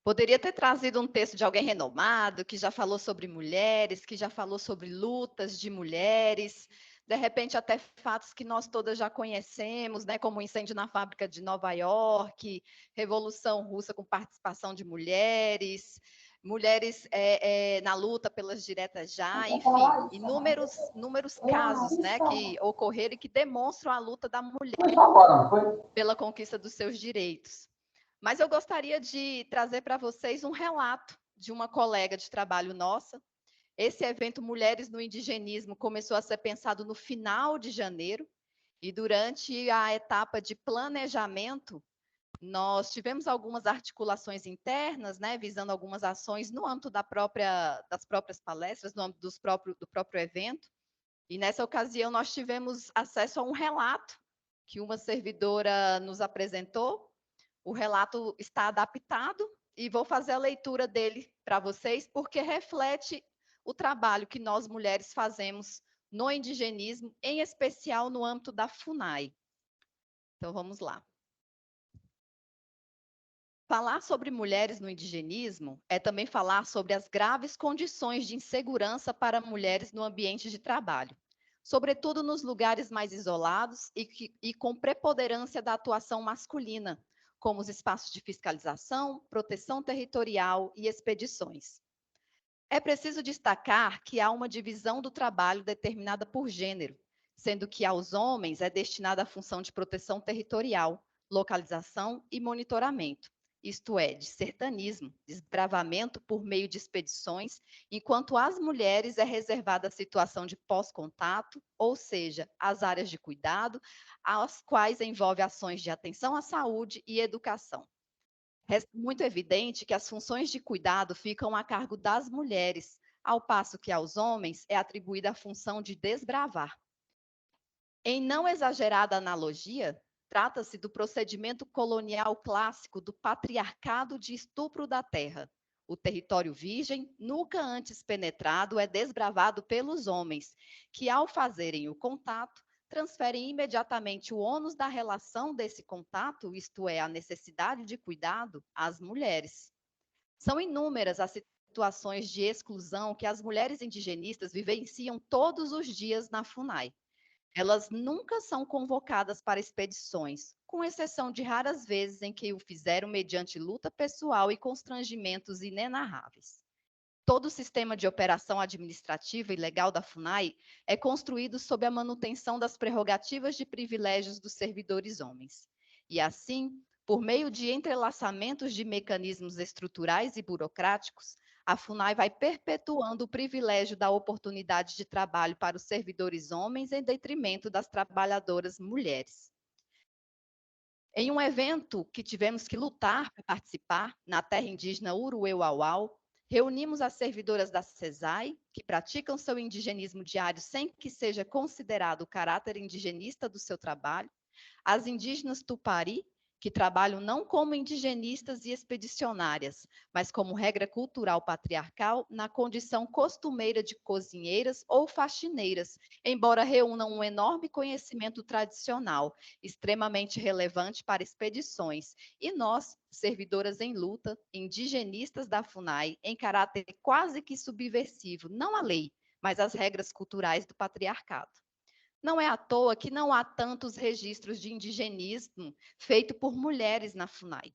Poderia ter trazido um texto de alguém renomado, que já falou sobre mulheres, que já falou sobre lutas de mulheres, de repente até fatos que nós todas já conhecemos, né, como o incêndio na fábrica de Nova York, Revolução Russa com participação de mulheres, mulheres na luta pelas diretas já, enfim, inúmeros casos, né, que ocorreram e que demonstram a luta da mulher pela conquista dos seus direitos. Mas eu gostaria de trazer para vocês um relato de uma colega de trabalho nossa. Esse evento Mulheres no Indigenismo começou a ser pensado no final de janeiro, e durante a etapa de planejamento, nós tivemos algumas articulações internas, né, visando algumas ações no âmbito das próprias palestras, no âmbito do próprio evento. E nessa ocasião nós tivemos acesso a um relato que uma servidora nos apresentou. O relato está adaptado e vou fazer a leitura dele para vocês, porque reflete o trabalho que nós mulheres fazemos no indigenismo, em especial no âmbito da FUNAI. Então vamos lá. Falar sobre mulheres no indigenismo é também falar sobre as graves condições de insegurança para mulheres no ambiente de trabalho, sobretudo nos lugares mais isolados e com preponderância da atuação masculina, como os espaços de fiscalização, proteção territorial e expedições. É preciso destacar que há uma divisão do trabalho determinada por gênero, sendo que aos homens é destinada a função de proteção territorial, localização e monitoramento, isto é, de sertanismo, desbravamento por meio de expedições, enquanto às mulheres é reservada a situação de pós-contato, ou seja, as áreas de cuidado, as quais envolve ações de atenção à saúde e educação. Resta muito evidente que as funções de cuidado ficam a cargo das mulheres, ao passo que aos homens é atribuída a função de desbravar. Em não exagerada analogia, trata-se do procedimento colonial clássico do patriarcado de estupro da terra. O território virgem, nunca antes penetrado, é desbravado pelos homens, que, ao fazerem o contato, transferem imediatamente o ônus da relação desse contato, isto é, a necessidade de cuidado, às mulheres. São inúmeras as situações de exclusão que as mulheres indigenistas vivenciam todos os dias na FUNAI. Elas nunca são convocadas para expedições, com exceção de raras vezes em que o fizeram mediante luta pessoal e constrangimentos inenarráveis. Todo o sistema de operação administrativa e legal da FUNAI é construído sob a manutenção das prerrogativas de privilégios dos servidores homens. E assim, por meio de entrelaçamentos de mecanismos estruturais e burocráticos, a FUNAI vai perpetuando o privilégio da oportunidade de trabalho para os servidores homens em detrimento das trabalhadoras mulheres. Em um evento que tivemos que lutar para participar, na terra indígena Uruê-Uauau, reunimos as servidoras da CESAI, que praticam seu indigenismo diário sem que seja considerado o caráter indigenista do seu trabalho, as indígenas Tupari, que trabalham não como indigenistas e expedicionárias, mas como regra cultural patriarcal, na condição costumeira de cozinheiras ou faxineiras, embora reúnam um enorme conhecimento tradicional, extremamente relevante para expedições, e nós, servidoras em luta, indigenistas da FUNAI, em caráter quase que subversivo, não à lei, mas às regras culturais do patriarcado. Não é à toa que não há tantos registros de indigenismo feito por mulheres na FUNAI.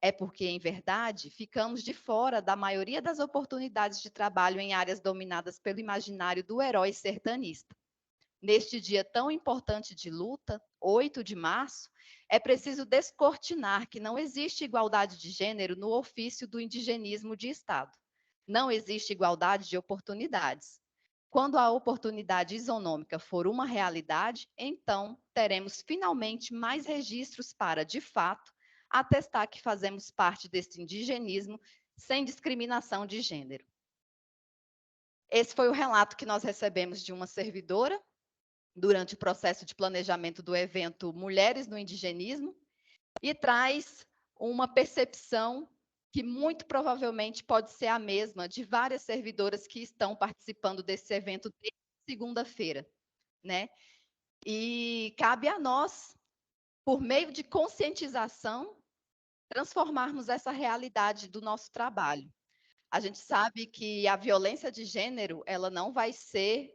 É porque, em verdade, ficamos de fora da maioria das oportunidades de trabalho em áreas dominadas pelo imaginário do herói sertanista. Neste dia tão importante de luta, 8 de março, é preciso descortinar que não existe igualdade de gênero no ofício do indigenismo de Estado. Não existe igualdade de oportunidades. Quando a oportunidade isonômica for uma realidade, então teremos finalmente mais registros para, de fato, atestar que fazemos parte desse indigenismo sem discriminação de gênero. Esse foi o relato que nós recebemos de uma servidora durante o processo de planejamento do evento Mulheres no Indigenismo e traz uma percepção que muito provavelmente pode ser a mesma de várias servidoras que estão participando desse evento desde segunda-feira, né? E cabe a nós, por meio de conscientização, transformarmos essa realidade do nosso trabalho. A gente sabe que a violência de gênero, ela não vai ser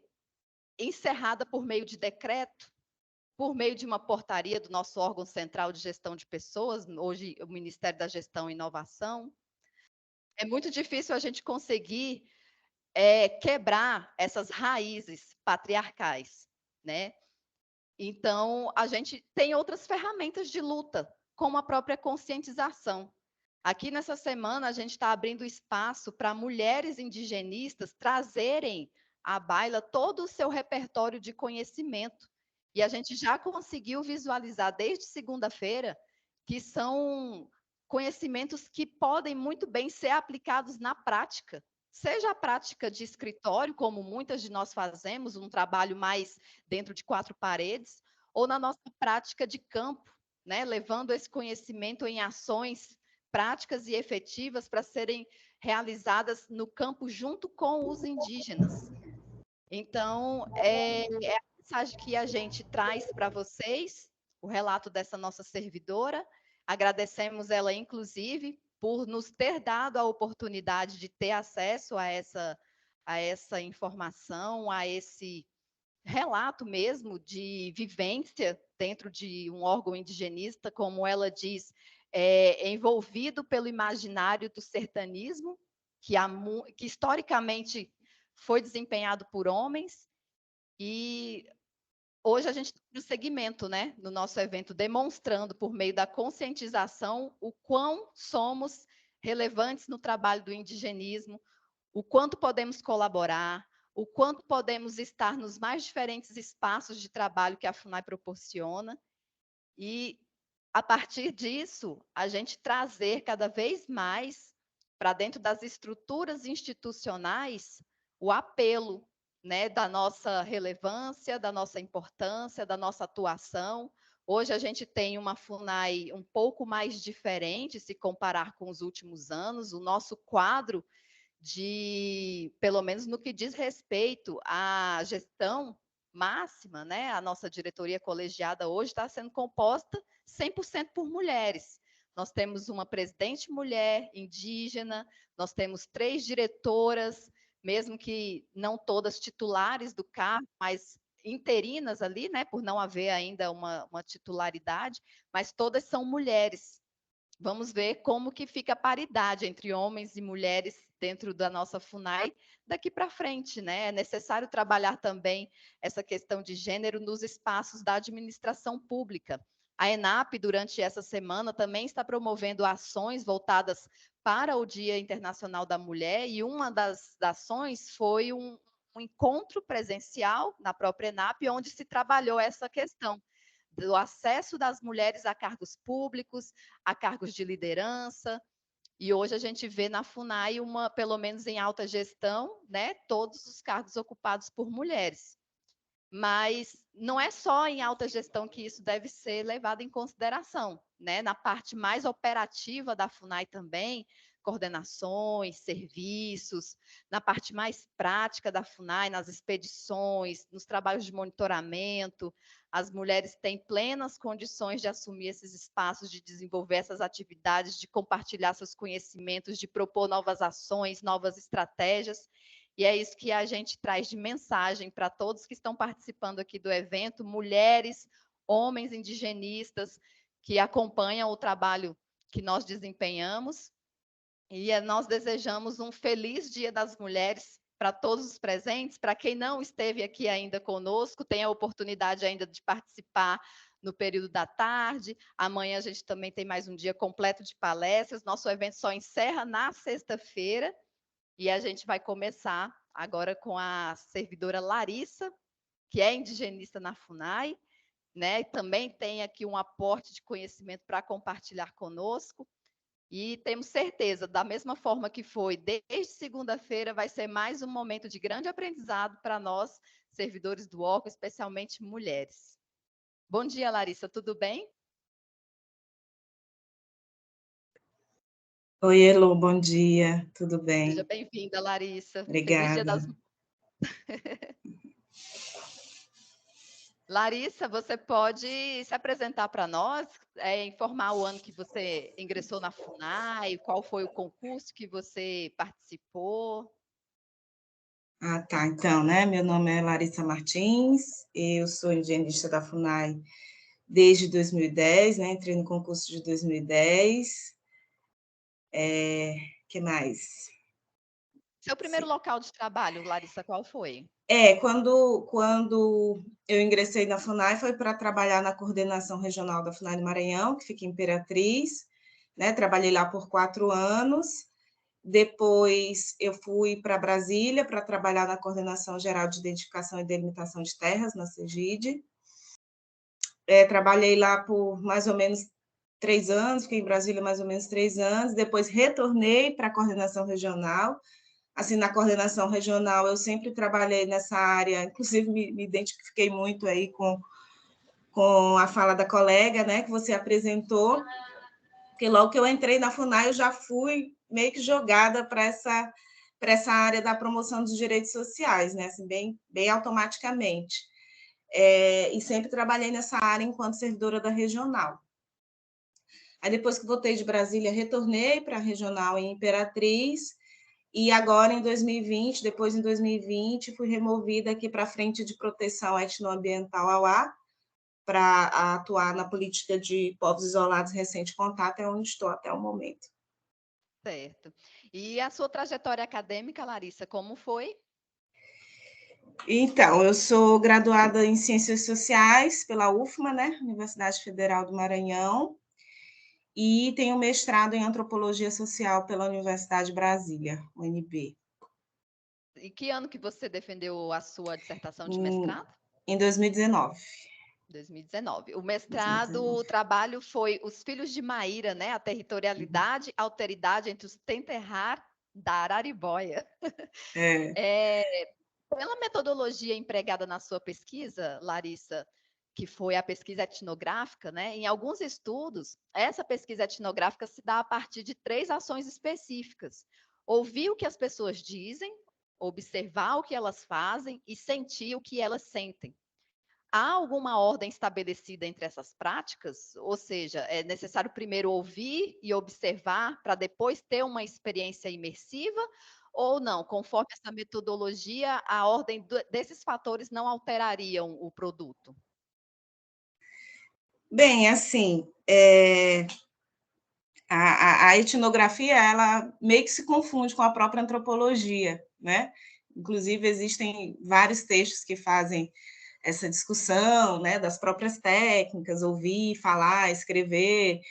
encerrada por meio de decreto, por meio de uma portaria do nosso órgão central de gestão de pessoas, hoje o Ministério da Gestão e Inovação. É muito difícil a gente conseguir quebrar essas raízes patriarcais, né? Então, a gente tem outras ferramentas de luta, como a própria conscientização. Aqui nessa semana, a gente está abrindo espaço para mulheres indigenistas trazerem à baila todo o seu repertório de conhecimento. E a gente já conseguiu visualizar desde segunda-feira que são conhecimentos que podem muito bem ser aplicados na prática. Seja a prática de escritório, como muitas de nós fazemos, um trabalho mais dentro de quatro paredes, ou na nossa prática de campo, né, levando esse conhecimento em ações práticas e efetivas para serem realizadas no campo junto com os indígenas. Então, é a mensagem que a gente traz para vocês, o relato dessa nossa servidora. Agradecemos ela, inclusive, por nos ter dado a oportunidade de ter acesso a essa informação, a esse relato mesmo de vivência dentro de um órgão indigenista, como ela diz, envolvido pelo imaginário do sertanismo, que historicamente foi desempenhado por homens, e hoje a gente tem um segmento, né, no nosso evento, demonstrando por meio da conscientização o quão somos relevantes no trabalho do indigenismo, o quanto podemos colaborar, o quanto podemos estar nos mais diferentes espaços de trabalho que a FUNAI proporciona, e, a partir disso, a gente trazer cada vez mais para dentro das estruturas institucionais o apelo, né, da nossa relevância, da nossa importância, da nossa atuação. Hoje a gente tem uma FUNAI um pouco mais diferente se comparar com os últimos anos. O nosso quadro pelo menos no que diz respeito à gestão máxima, né? A nossa diretoria colegiada hoje está sendo composta 100% por mulheres. Nós temos uma presidente mulher indígena, nós temos 3 diretoras, mesmo que não todas titulares do cargo, mas interinas ali, né? Por não haver ainda uma titularidade, mas todas são mulheres. Vamos ver como que fica a paridade entre homens e mulheres dentro da nossa FUNAI daqui para frente, né? É necessário trabalhar também essa questão de gênero nos espaços da administração pública. A ENAP, durante essa semana, também está promovendo ações voltadas para o Dia Internacional da Mulher, e uma das ações foi um encontro presencial na própria ENAP, onde se trabalhou essa questão do acesso das mulheres a cargos públicos, a cargos de liderança. E hoje a gente vê na FUNAI pelo menos em alta gestão, né, todos os cargos ocupados por mulheres. Mas não é só em alta gestão que isso deve ser levado em consideração, né? Na parte mais operativa da FUNAI também, coordenações, serviços, na parte mais prática da FUNAI, nas expedições, nos trabalhos de monitoramento, as mulheres têm plenas condições de assumir esses espaços, de desenvolver essas atividades, de compartilhar seus conhecimentos, de propor novas ações, novas estratégias. E é isso que a gente traz de mensagem para todos que estão participando aqui do evento, mulheres, homens indigenistas, que acompanham o trabalho que nós desempenhamos. E nós desejamos um feliz Dia das Mulheres para todos os presentes. Para quem não esteve aqui ainda conosco, tem a oportunidade ainda de participar no período da tarde. Amanhã a gente também tem mais um dia completo de palestras. Nosso evento só encerra na sexta-feira. E a gente vai começar agora com a servidora Larissa, que é indigenista na FUNAI, né? E também tem aqui um aporte de conhecimento para compartilhar conosco. E temos certeza, da mesma forma que foi desde segunda-feira, vai ser mais um momento de grande aprendizado para nós, servidores do órgão, especialmente mulheres. Bom dia, Larissa, tudo bem? Oi, Elo, bom dia, tudo Seja bem? bem-vinda, Larissa. Feliz Dia das Obrigada. Larissa, você pode se apresentar para nós, informar o ano que você ingressou na FUNAI, qual foi o concurso que você participou? Ah, tá. Então, né? Meu nome é Larissa Martins, eu sou higienista da FUNAI desde 2010, né? Entrei no concurso de 2010. Que mais? Seu primeiro local de trabalho, Larissa, qual foi? Quando eu ingressei na FUNAI foi para trabalhar na coordenação regional da FUNAI do Maranhão, que fica em Imperatriz, né? Trabalhei lá por 4 anos. Depois eu fui para Brasília para trabalhar na Coordenação Geral de Identificação e Delimitação de Terras, na CEGID. Trabalhei lá por mais ou menos 3 anos, fiquei em Brasília mais ou menos 3 anos. Depois retornei para a Coordenação Regional. Assim, na Coordenação Regional eu sempre trabalhei nessa área, inclusive me identifiquei muito aí com a fala da colega, né, que você apresentou, porque logo que eu entrei na FUNAI eu já fui meio que jogada para essa área da promoção dos direitos sociais, né? Assim, bem automaticamente. E sempre trabalhei nessa área enquanto servidora da regional. Aí, depois que voltei de Brasília, retornei para a regional em Imperatriz, e agora, em 2020, depois em 2020, fui removida aqui para a Frente de Proteção Etnoambiental AUA, para atuar na política de povos isolados recente contato, é onde estou até o momento. Certo. E a sua trajetória acadêmica, Larissa, como foi? Então, eu sou graduada em Ciências Sociais pela UFMA, né, Universidade Federal do Maranhão, e tenho mestrado em Antropologia Social pela Universidade de Brasília, UNB. E que ano que você defendeu a sua dissertação de Em, mestrado? em 2019. 2019. O mestrado, 2019. o trabalho foi Os Filhos de Maíra, né? A territorialidade e alteridade entre os Tenterrar da Araribóia. É. Pela metodologia empregada na sua pesquisa, Larissa, que foi a pesquisa etnográfica, né? Em alguns estudos, essa pesquisa etnográfica se dá a partir de 3 ações específicas: ouvir o que as pessoas dizem, observar o que elas fazem e sentir o que elas sentem. Há alguma ordem estabelecida entre essas práticas? Ou seja, é necessário primeiro ouvir e observar para depois ter uma experiência imersiva? Ou não? Conforme essa metodologia, a ordem desses fatores não alterariam o produto? Bem, assim, a etnografia, ela meio que se confunde com a própria antropologia, né? Inclusive, existem vários textos que fazem essa discussão, né, das próprias técnicas, ouvir, falar, escrever,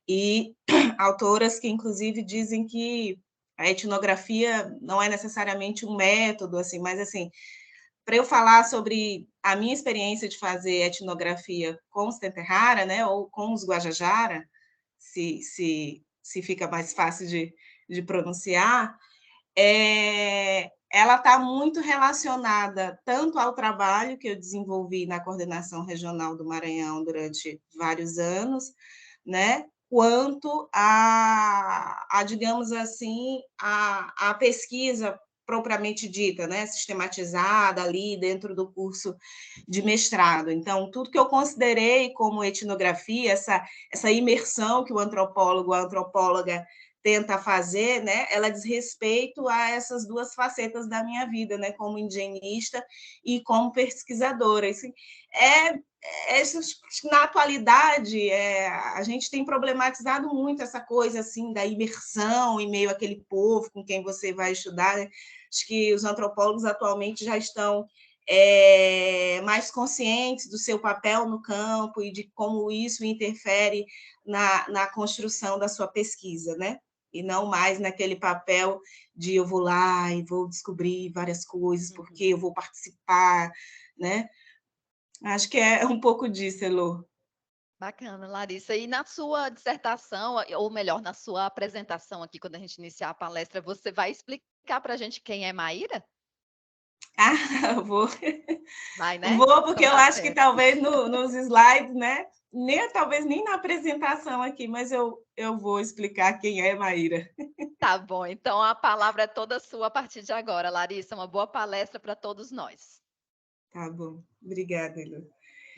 e autoras que, inclusive, dizem que a etnografia não é necessariamente um método, assim, mas, assim, para eu falar sobre a minha experiência de fazer etnografia com os Tenterrara, né, ou com os Guajajara, se fica mais fácil de pronunciar, ela está muito relacionada tanto ao trabalho que eu desenvolvi na coordenação regional do Maranhão durante vários anos, né, quanto digamos assim, a pesquisa propriamente dita, né, sistematizada ali dentro do curso de mestrado. Então, tudo que eu considerei como etnografia, essa imersão que o antropólogo, a antropóloga tenta fazer, né, ela diz respeito a essas duas facetas da minha vida, né, como indigenista e como pesquisadora. Assim, é, na atualidade, a gente tem problematizado muito essa coisa assim da imersão em meio àquele povo com quem você vai estudar, né? Acho que os antropólogos atualmente já estão mais conscientes do seu papel no campo e de como isso interfere na construção da sua pesquisa, né? E não mais naquele papel de eu vou lá e vou descobrir várias coisas, porque eu vou participar, né? Acho que é um pouco disso, Elô. Bacana, Larissa. E na sua dissertação, ou melhor, na sua apresentação aqui, quando a gente iniciar a palestra, você vai explicar para a gente quem é Maíra? Ah, vou. Vai, né? Vou, porque Então eu tá acho que certo. talvez nos slides, né? Talvez nem na apresentação aqui, mas eu vou explicar quem é Maíra. Tá bom, então a palavra é toda sua a partir de agora, Larissa. Uma boa palestra para todos nós. Tá bom. Obrigada, Elô.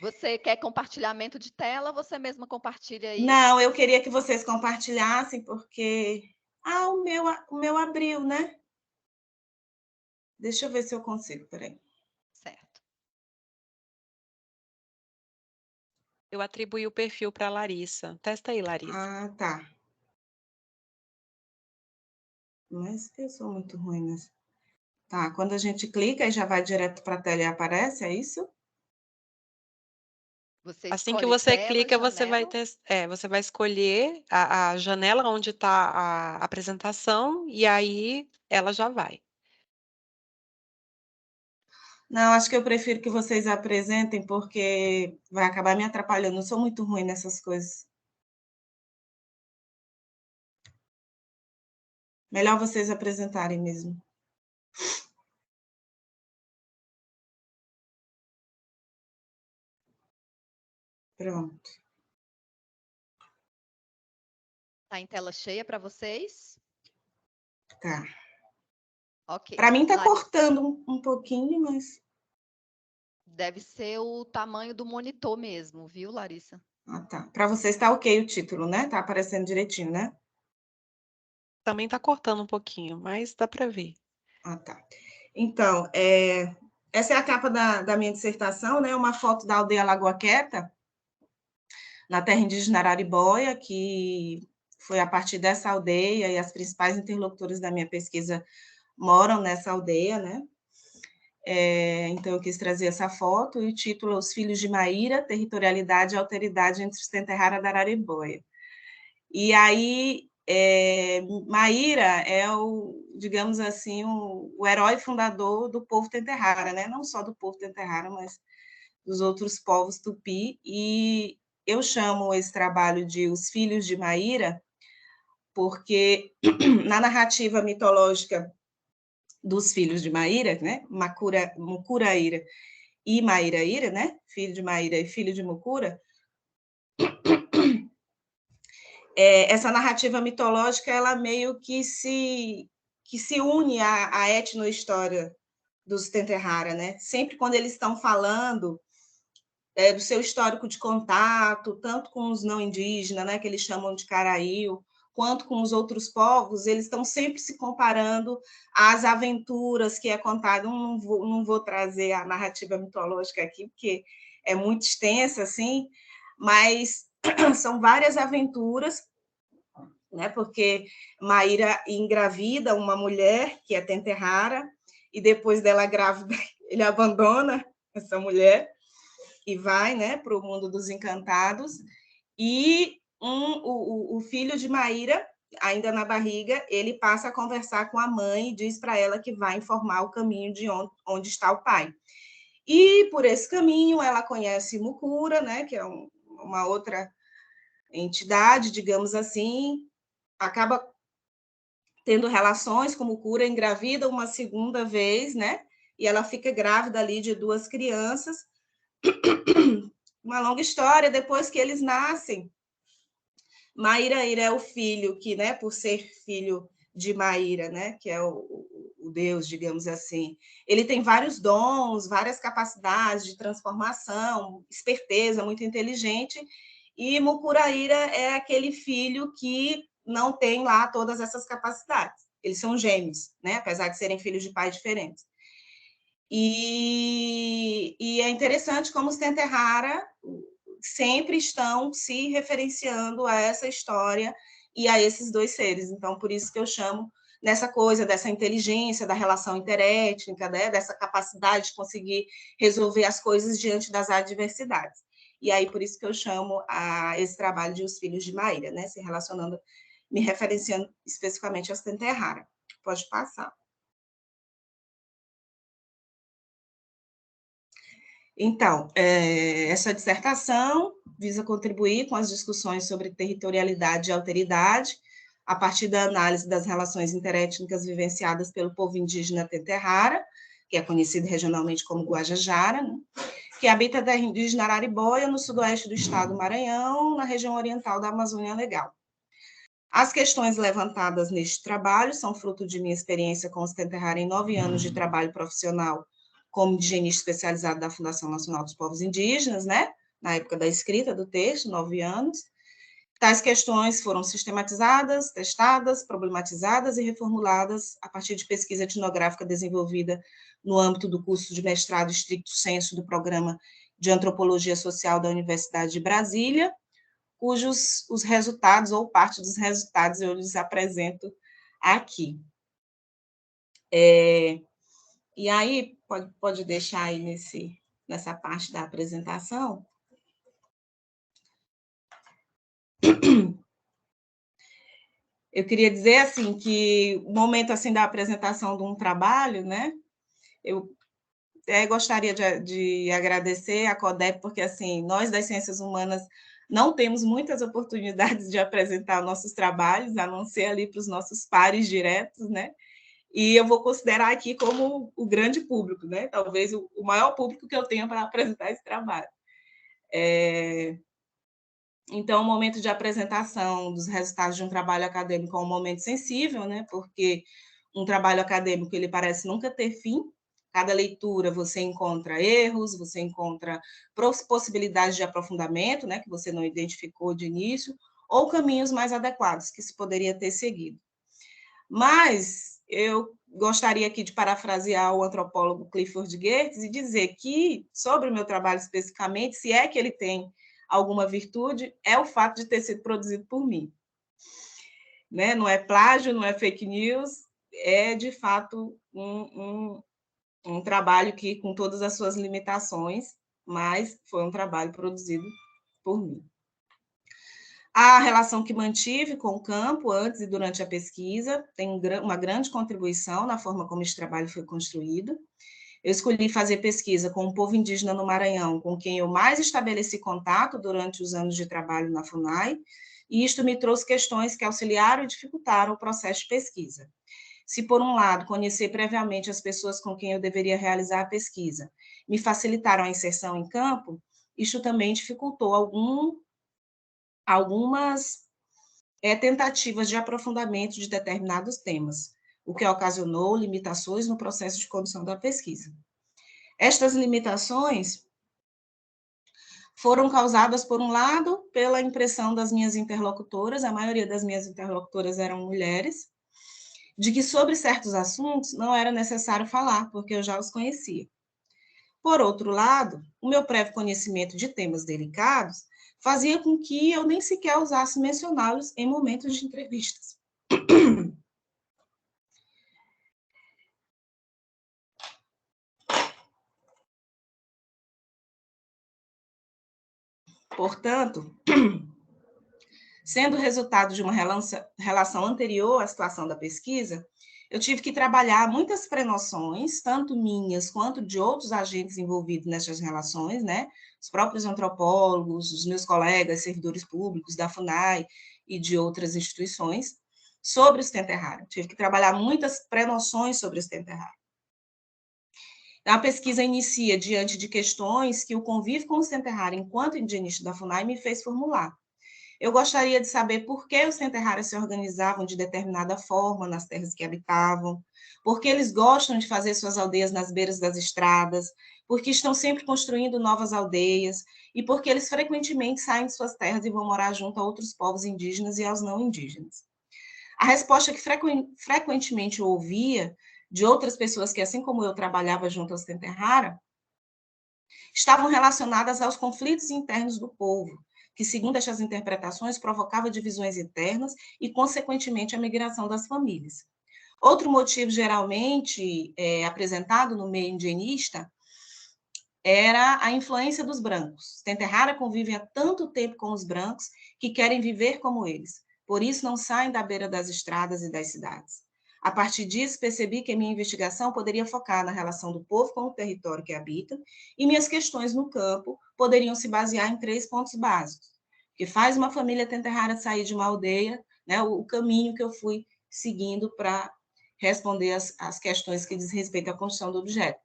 Você quer compartilhamento de tela? Você mesma compartilha aí? Não, eu queria que vocês compartilhassem, porque... Ah, o meu abriu, né? Deixa eu ver se eu consigo, peraí. Certo. Eu atribuí o perfil para a Larissa. Testa aí, Larissa. Ah, tá. Mas eu sou muito ruim nessa. Tá, quando a gente clica e já vai direto para a tela e aparece, é isso? Você Assim que escolhe você tela, clica, você vai janela. você vai escolher a janela onde está a apresentação e aí ela já vai. Não, acho que eu prefiro que vocês apresentem, porque vai acabar me atrapalhando. Eu sou muito ruim nessas coisas. Melhor vocês apresentarem mesmo. Pronto. Tá em tela cheia para vocês? Tá. Ok. Para mim está Larissa, cortando um pouquinho, mas... deve ser o tamanho do monitor mesmo, viu, Larissa? Ah, tá. Para vocês está ok o título, né? Tá aparecendo direitinho, né? Também está cortando um pouquinho, mas dá para ver. Ah, tá. Então, essa é a capa da minha dissertação, né? Uma foto da aldeia Lagoa Quieta, na terra indígena Araribóia, que foi a partir dessa aldeia, e as principais interlocutores da minha pesquisa moram nessa aldeia, né? Então, eu quis trazer essa foto, e o título é Os Filhos de Maíra, Territorialidade e Alteridade entre os Tenterrara da Araribóia. E aí, Maíra é digamos assim, o herói fundador do povo Tenterrara, né? Não só do povo Tenterrara, mas dos outros povos tupi, e eu chamo esse trabalho de Os Filhos de Maíra, porque na narrativa mitológica dos filhos de Maíra, né, Mucuraíra e Maíraíra, né, filho de Maíra e filho de Mucura, essa narrativa mitológica, ela meio que se une à etnohistória dos Tenterrara, né? Sempre quando eles estão falando do seu histórico de contato, tanto com os não indígenas, né, que eles chamam de Caraío, quanto com os outros povos, eles estão sempre se comparando às aventuras que é contado. Não vou trazer a narrativa mitológica aqui, porque é muito extensa, assim, mas são várias aventuras, né, porque Maíra engravida uma mulher, que é Tenterrara, e depois dela grávida, ele abandona essa mulher, e vai, né, para o mundo dos encantados, e o filho de Maíra, ainda na barriga, ele passa a conversar com a mãe e diz para ela que vai informar o caminho de onde está o pai. E por esse caminho ela conhece Mucura, né, que é uma outra entidade, digamos assim, acaba tendo relações com Mucura, engravida uma segunda vez, né, e ela fica grávida ali de 2 crianças. Uma longa história. Depois que eles nascem, Maíraíra é o filho que, né, por ser filho de Maíra, né, que é o deus, digamos assim, ele tem vários dons, várias capacidades de transformação, esperteza, muito inteligente, e Mucuraíra é aquele filho que não tem lá todas essas capacidades. Eles são gêmeos, né, apesar de serem filhos de pais diferentes. E é interessante como os Tenterrara sempre estão se referenciando a essa história e a esses 2 seres. Então, por isso que eu chamo nessa coisa dessa inteligência, da relação interétnica, né, dessa capacidade de conseguir resolver as coisas diante das adversidades. E aí, por isso que eu chamo esse trabalho de Os Filhos de Maíra, né, se relacionando, me referenciando especificamente aos Tenterrara. Pode passar. Então, essa dissertação visa contribuir com as discussões sobre territorialidade e alteridade, a partir da análise das relações interétnicas vivenciadas pelo povo indígena Tenterrara, que é conhecido regionalmente como Guajajara, né, que habita a terra indígena Araribóia, no sudoeste do estado do Maranhão, na região oriental da Amazônia Legal. As questões levantadas neste trabalho são fruto de minha experiência com os Tenterrara em 9 anos de trabalho profissional como indigenista especializado da Fundação Nacional dos Povos Indígenas, né? na época da escrita do texto, 9 anos. Tais questões foram sistematizadas, testadas, problematizadas e reformuladas a partir de pesquisa etnográfica desenvolvida no âmbito do curso de mestrado estricto sensu do Programa de Antropologia Social da Universidade de Brasília, cujos os resultados, ou parte dos resultados, eu lhes apresento aqui. E aí, pode deixar aí nessa parte da apresentação. Eu queria dizer, assim, que o momento, assim, da apresentação de um trabalho, né, eu até gostaria de agradecer a CODEP, porque, assim, nós das ciências humanas não temos muitas oportunidades de apresentar nossos trabalhos, a não ser ali para os nossos pares diretos, né, e eu vou considerar aqui como o grande público, né, talvez o maior público que eu tenha para apresentar esse trabalho. Então, o momento de apresentação dos resultados de um trabalho acadêmico é um momento sensível, né, porque um trabalho acadêmico ele parece nunca ter fim. Cada leitura você encontra erros, você encontra possibilidades de aprofundamento, né, que você não identificou de início, ou caminhos mais adequados que se poderia ter seguido. Mas eu gostaria aqui de parafrasear o antropólogo Clifford Geertz e dizer que, sobre o meu trabalho especificamente, se é que ele tem alguma virtude, é o fato de ter sido produzido por mim. Né? Não é plágio, não é fake news, é, de fato, um trabalho que, com todas as suas limitações, mas foi um trabalho produzido por mim. A relação que mantive com o campo antes e durante a pesquisa tem uma grande contribuição na forma como esse trabalho foi construído. Eu escolhi fazer pesquisa com o povo indígena no Maranhão, com quem eu mais estabeleci contato durante os anos de trabalho na FUNAI, e isto me trouxe questões que auxiliaram e dificultaram o processo de pesquisa. Se, por um lado, conhecer previamente as pessoas com quem eu deveria realizar a pesquisa me facilitaram a inserção em campo, isto também dificultou algumas tentativas de aprofundamento de determinados temas, o que ocasionou limitações no processo de condução da pesquisa. Estas limitações foram causadas, por um lado, pela impressão das minhas interlocutoras, a maioria das minhas interlocutoras eram mulheres, de que sobre certos assuntos não era necessário falar, porque eu já os conhecia. Por outro lado, o meu prévio conhecimento de temas delicados fazia com que eu nem sequer ousasse mencioná-los em momentos de entrevistas. Portanto, sendo resultado de uma relação anterior à situação da pesquisa, eu tive que trabalhar muitas prenoções, tanto minhas quanto de outros agentes envolvidos nessas relações, né? Os próprios antropólogos, os meus colegas, servidores públicos da FUNAI e de outras instituições, sobre o Stenterrara. Tive que trabalhar muitas prenoções sobre o Stenterrara. A pesquisa inicia diante de questões que o convívio com o Stenterrara, enquanto indigenista da FUNAI, me fez formular. Eu gostaria de saber por que os Stenterrara se organizavam de determinada forma nas terras que habitavam, por que eles gostam de fazer suas aldeias nas beiras das estradas, porque estão sempre construindo novas aldeias, e porque eles frequentemente saem de suas terras e vão morar junto a outros povos indígenas e aos não indígenas. A resposta que frequentemente eu ouvia de outras pessoas que, assim como eu, trabalhava junto aos Stenterrara, estavam relacionadas aos conflitos internos do povo, que, segundo estas interpretações, provocava divisões internas e, consequentemente, a migração das famílias. Outro motivo geralmente apresentado no meio indigenista era a influência dos brancos. Stenterrara convivem há tanto tempo com os brancos que querem viver como eles, por isso não saem da beira das estradas e das cidades. A partir disso, percebi que a minha investigação poderia focar na relação do povo com o território que habita, e minhas questões no campo poderiam se basear em 3 pontos básicos. O que faz uma família Stenterrara sair de uma aldeia, né, o caminho que eu fui seguindo para responder as questões que diz respeito à construção do objeto.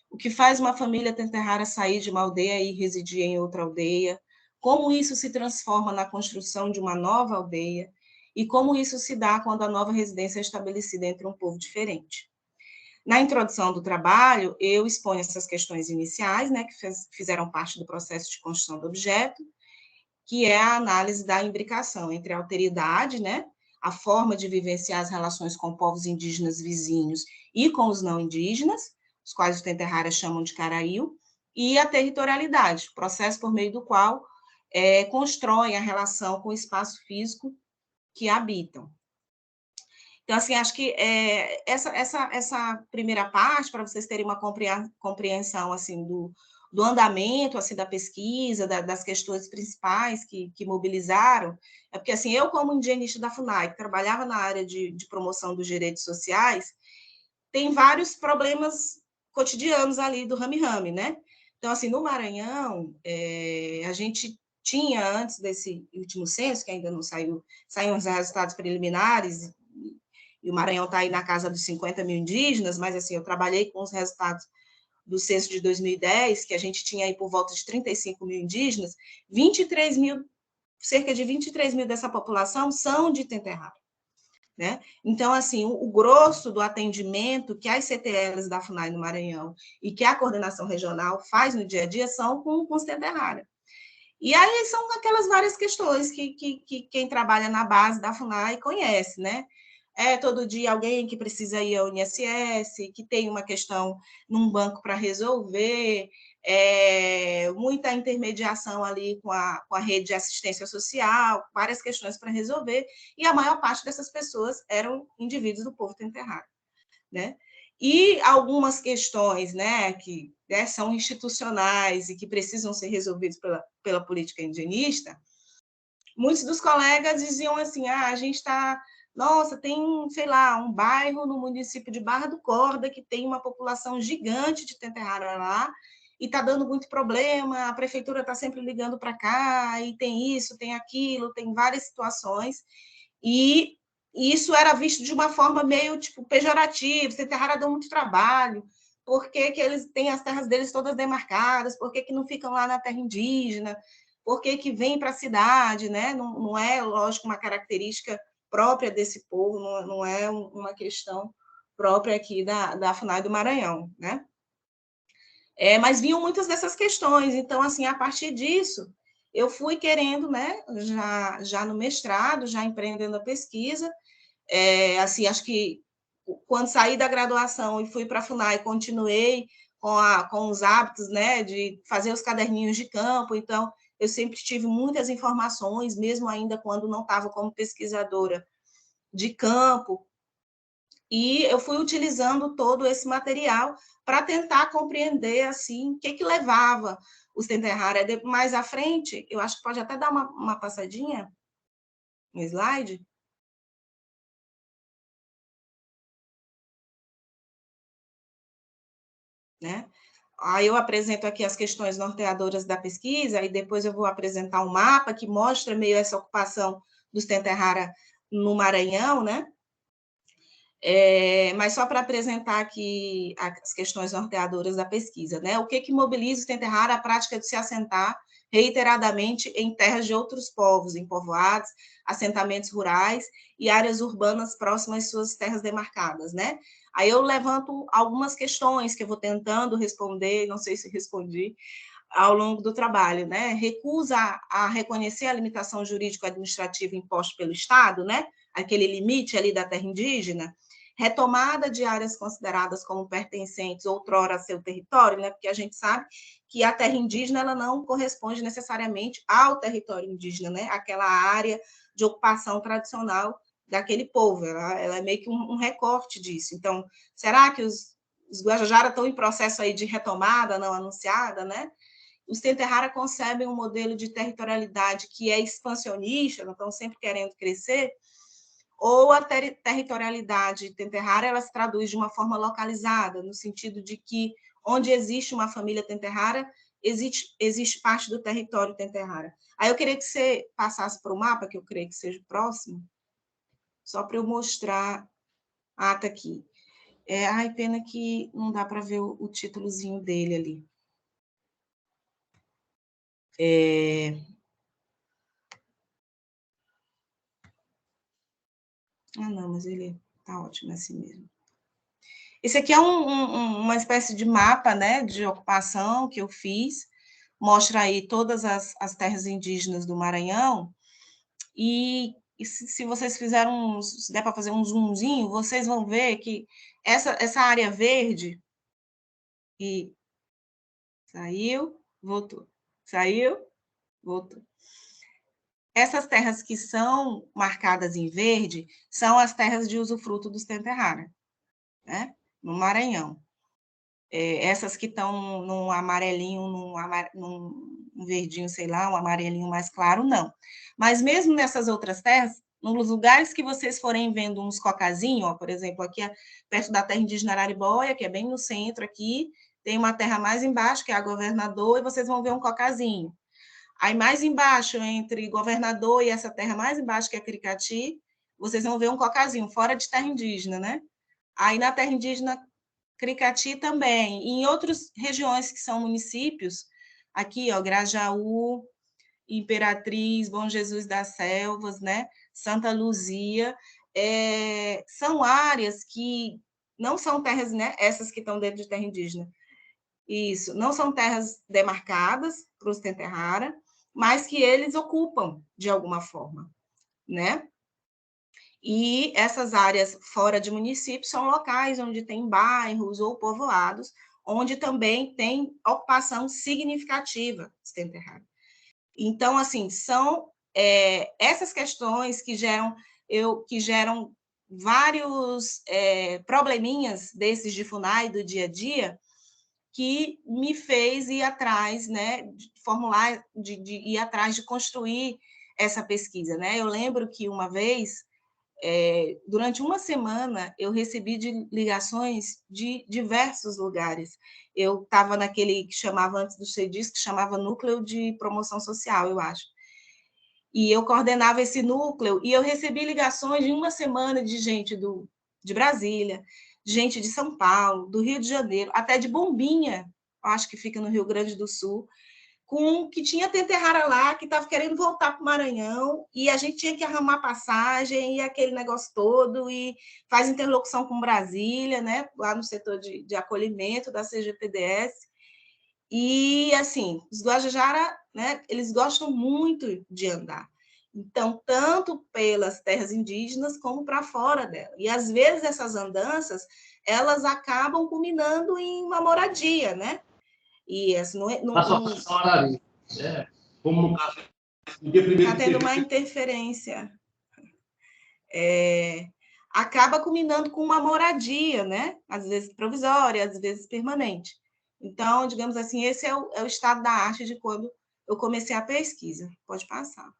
O que faz uma família Stenterrara sair de uma aldeia e residir em outra aldeia, como isso se transforma na construção de uma nova aldeia, e como isso se dá quando a nova residência é estabelecida entre um povo diferente. Na introdução do trabalho, eu exponho essas questões iniciais, né, que fizeram parte do processo de construção do objeto, que é a análise da imbricação entre a alteridade, né, a forma de vivenciar as relações com povos indígenas vizinhos e com os não indígenas, os quais os Tenterrara chamam de Caraíu, e a territorialidade, processo por meio do qual constroem a relação com o espaço físico que habitam. Então, assim, acho que essa primeira parte, para vocês terem uma compreensão assim, do andamento assim, da pesquisa, das questões principais que mobilizaram, é porque assim, eu, como indigenista da FUNAI, que trabalhava na área de promoção dos direitos sociais, tem vários problemas cotidianos ali do rame-rame, né? Então, assim, no Maranhão, a gente tinha, antes desse último censo, que ainda não saiu, saíram os resultados preliminares, e o Maranhão está aí na casa dos 50 mil indígenas, mas assim, eu trabalhei com os resultados do censo de 2010, que a gente tinha aí por volta de 35 mil indígenas, 23 mil, cerca de 23 mil dessa população são de Tenterrara. Né? Então, assim, o grosso do atendimento que as CTLs da FUNAI no Maranhão e que a coordenação regional faz no dia a dia são com os Tenterrara. E aí são aquelas várias questões que quem trabalha na base da FUNAI conhece, né? Todo dia alguém que precisa ir ao INSS, que tem uma questão num banco para resolver, muita intermediação ali com a rede de assistência social, várias questões para resolver, e a maior parte dessas pessoas eram indivíduos do povo Tenterrara, né? E algumas questões, né, que são institucionais e que precisam ser resolvidas pela política indigenista, muitos dos colegas diziam assim, a gente está... Nossa, tem, sei lá, um bairro no município de Barra do Corda que tem uma população gigante de Tenterrara lá e está dando muito problema, a prefeitura está sempre ligando para cá, e tem isso, tem aquilo, tem várias situações, e isso era visto de uma forma meio, tipo, pejorativa, Tenterrara deu muito trabalho, por que eles têm as terras deles todas demarcadas, por que não ficam lá na terra indígena, por que vêm para a cidade, né? Não é, lógico, uma característica própria desse povo, não é uma questão própria aqui da FUNAI do Maranhão, né? Mas vinham muitas dessas questões, então, assim, a partir disso, eu fui querendo, né, já no mestrado, já empreendendo a pesquisa, assim, acho que quando saí da graduação e fui para a FUNAI, continuei com os hábitos, né, de fazer os caderninhos de campo, então, eu sempre tive muitas informações, mesmo ainda quando não estava como pesquisadora de campo, e eu fui utilizando todo esse material para tentar compreender, assim, o que levava os Tenterrara. Mais à frente, eu acho que pode até dar uma passadinha no slide. Né? Aí eu apresento aqui as questões norteadoras da pesquisa, e depois eu vou apresentar um mapa que mostra meio essa ocupação dos Tenterrara no Maranhão, né? Mas só para apresentar aqui as questões norteadoras da pesquisa, né? O que mobiliza os Tenterrara? A prática de se assentar reiteradamente em terras de outros povos, em povoados, assentamentos rurais e áreas urbanas próximas às suas terras demarcadas, né? Aí eu levanto algumas questões que eu vou tentando responder, não sei se respondi, ao longo do trabalho, né? Recusa a reconhecer a limitação jurídico-administrativa imposta pelo Estado, né? Aquele limite ali da terra indígena, retomada de áreas consideradas como pertencentes outrora a seu território, né? Porque a gente sabe que a terra indígena ela não corresponde necessariamente ao território indígena, né? Aquela área de ocupação tradicional daquele povo, ela é meio que um recorte disso. Então, será que os Guajajara estão em processo aí de retomada não anunciada, né? Os Tenterrara concebem um modelo de territorialidade que é expansionista, não estão sempre querendo crescer, ou a territorialidade Tenterrara ela se traduz de uma forma localizada, no sentido de que onde existe uma família Tenterrara, existe parte do território Tenterrara. Aí eu queria que você passasse para o mapa, que eu creio que seja o próximo, só para eu mostrar. Ah, tá aqui. Ai, pena que não dá para ver o títulozinho dele ali. Ah, não, mas ele tá ótimo assim mesmo. Esse aqui é uma espécie de mapa, né, de ocupação que eu fiz, mostra aí todas as terras indígenas do Maranhão, e se vocês fizeram, se der para fazer um zoomzinho, vocês vão ver que essa área verde, e saiu, voltou, saiu, voltou. Essas terras que são marcadas em verde são as terras de usufruto dos Tenterrara, né, no Maranhão. Essas que estão num amarelinho, num verdinho, sei lá, um amarelinho mais claro, não. Mas mesmo nessas outras terras, nos lugares que vocês forem vendo uns cocazinhos, ó, por exemplo, aqui perto da terra indígena Araribóia, que é bem no centro aqui, tem uma terra mais embaixo, que é a Governador, e vocês vão ver um cocazinho. Aí mais embaixo, entre Governador e essa terra mais embaixo, que é Cricati, vocês vão ver um cocazinho, fora de terra indígena, né? Aí na terra indígena Cricati também, e em outras regiões que são municípios, aqui, ó, Grajaú, Imperatriz, Bom Jesus das Selvas, né, Santa Luzia, são áreas que não são terras, né, essas que estão dentro de terra indígena, isso, não são terras demarcadas para os Tenterrara, mas que eles ocupam de alguma forma, né? E essas áreas fora de municípios são locais onde tem bairros ou povoados, onde também tem ocupação significativa de Tenterrara. Então, assim, são essas questões que geram vários probleminhas desses de FUNAI do dia a dia, que me fez ir atrás, né, de ir atrás de construir essa pesquisa, né? Eu lembro que uma vez, durante uma semana, eu recebi ligações de diversos lugares. Eu estava naquele que chamava, antes do CEDIS, que chamava Núcleo de Promoção Social, eu acho. E eu coordenava esse núcleo, e eu recebi ligações de uma semana de gente de Brasília, gente de São Paulo, do Rio de Janeiro, até de Bombinha, acho que fica no Rio Grande do Sul, que tinha Tenterrara lá, que estava querendo voltar para o Maranhão, e a gente tinha que arrumar passagem, e aquele negócio todo, e faz interlocução com Brasília, né, lá no setor de acolhimento da CGPDS. E, assim, os Guajajara, né, eles gostam muito de andar. Então, tanto pelas terras indígenas, como para fora dela. E, às vezes, essas andanças, elas acabam culminando em uma moradia, né? E essa não é. Como no caso do dia 1º está tendo uma interferência. Acaba culminando com uma moradia, né? Às vezes provisória, às vezes permanente. Então, digamos assim, esse é o estado da arte de quando eu comecei a pesquisa. Pode passar.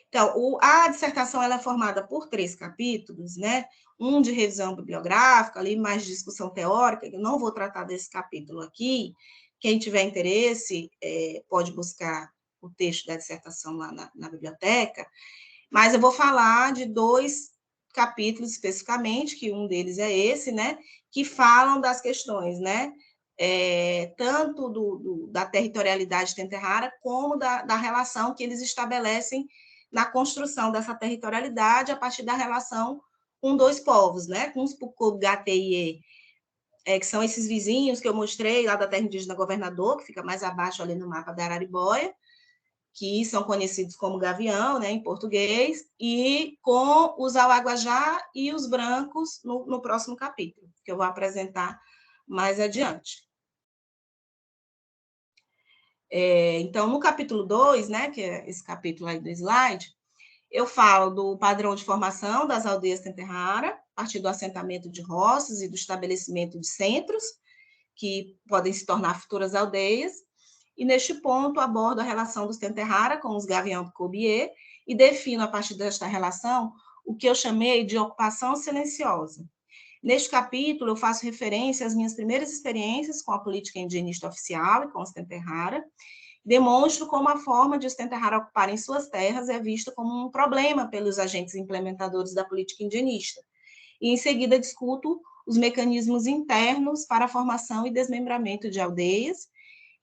Então, a dissertação ela é formada por 3 capítulos, né? Um de revisão bibliográfica, ali mais discussão teórica, eu não vou tratar desse capítulo aqui. Quem tiver interesse pode buscar o texto da dissertação lá na biblioteca, mas eu vou falar de 2 capítulos especificamente, que um deles é esse, né? Que falam das questões, né? Tanto da territorialidade Tenterrara, como da relação que eles estabelecem na construção dessa territorialidade a partir da relação com 2 povos, né? Com os Pucô-Gateye, que são esses vizinhos que eu mostrei lá da terra indígena Governador, que fica mais abaixo ali no mapa da Araribóia, que são conhecidos como gavião, né, em português, e com os auaguajá e os brancos no próximo capítulo, que eu vou apresentar mais adiante. Então, no capítulo 2, né, que é esse capítulo aí do slide, eu falo do padrão de formação das aldeias Tenterrara, a partir do assentamento de roças e do estabelecimento de centros, que podem se tornar futuras aldeias, e neste ponto abordo a relação dos Tenterrara com os gavião do Cobié e defino, a partir desta relação, o que eu chamei de ocupação silenciosa. Neste capítulo, eu faço referência às minhas primeiras experiências com a política indigenista oficial e com os Tenterrara, demonstro como a forma de os Tenterrara ocuparem suas terras é vista como um problema pelos agentes implementadores da política indigenista. E, em seguida, discuto os mecanismos internos para a formação e desmembramento de aldeias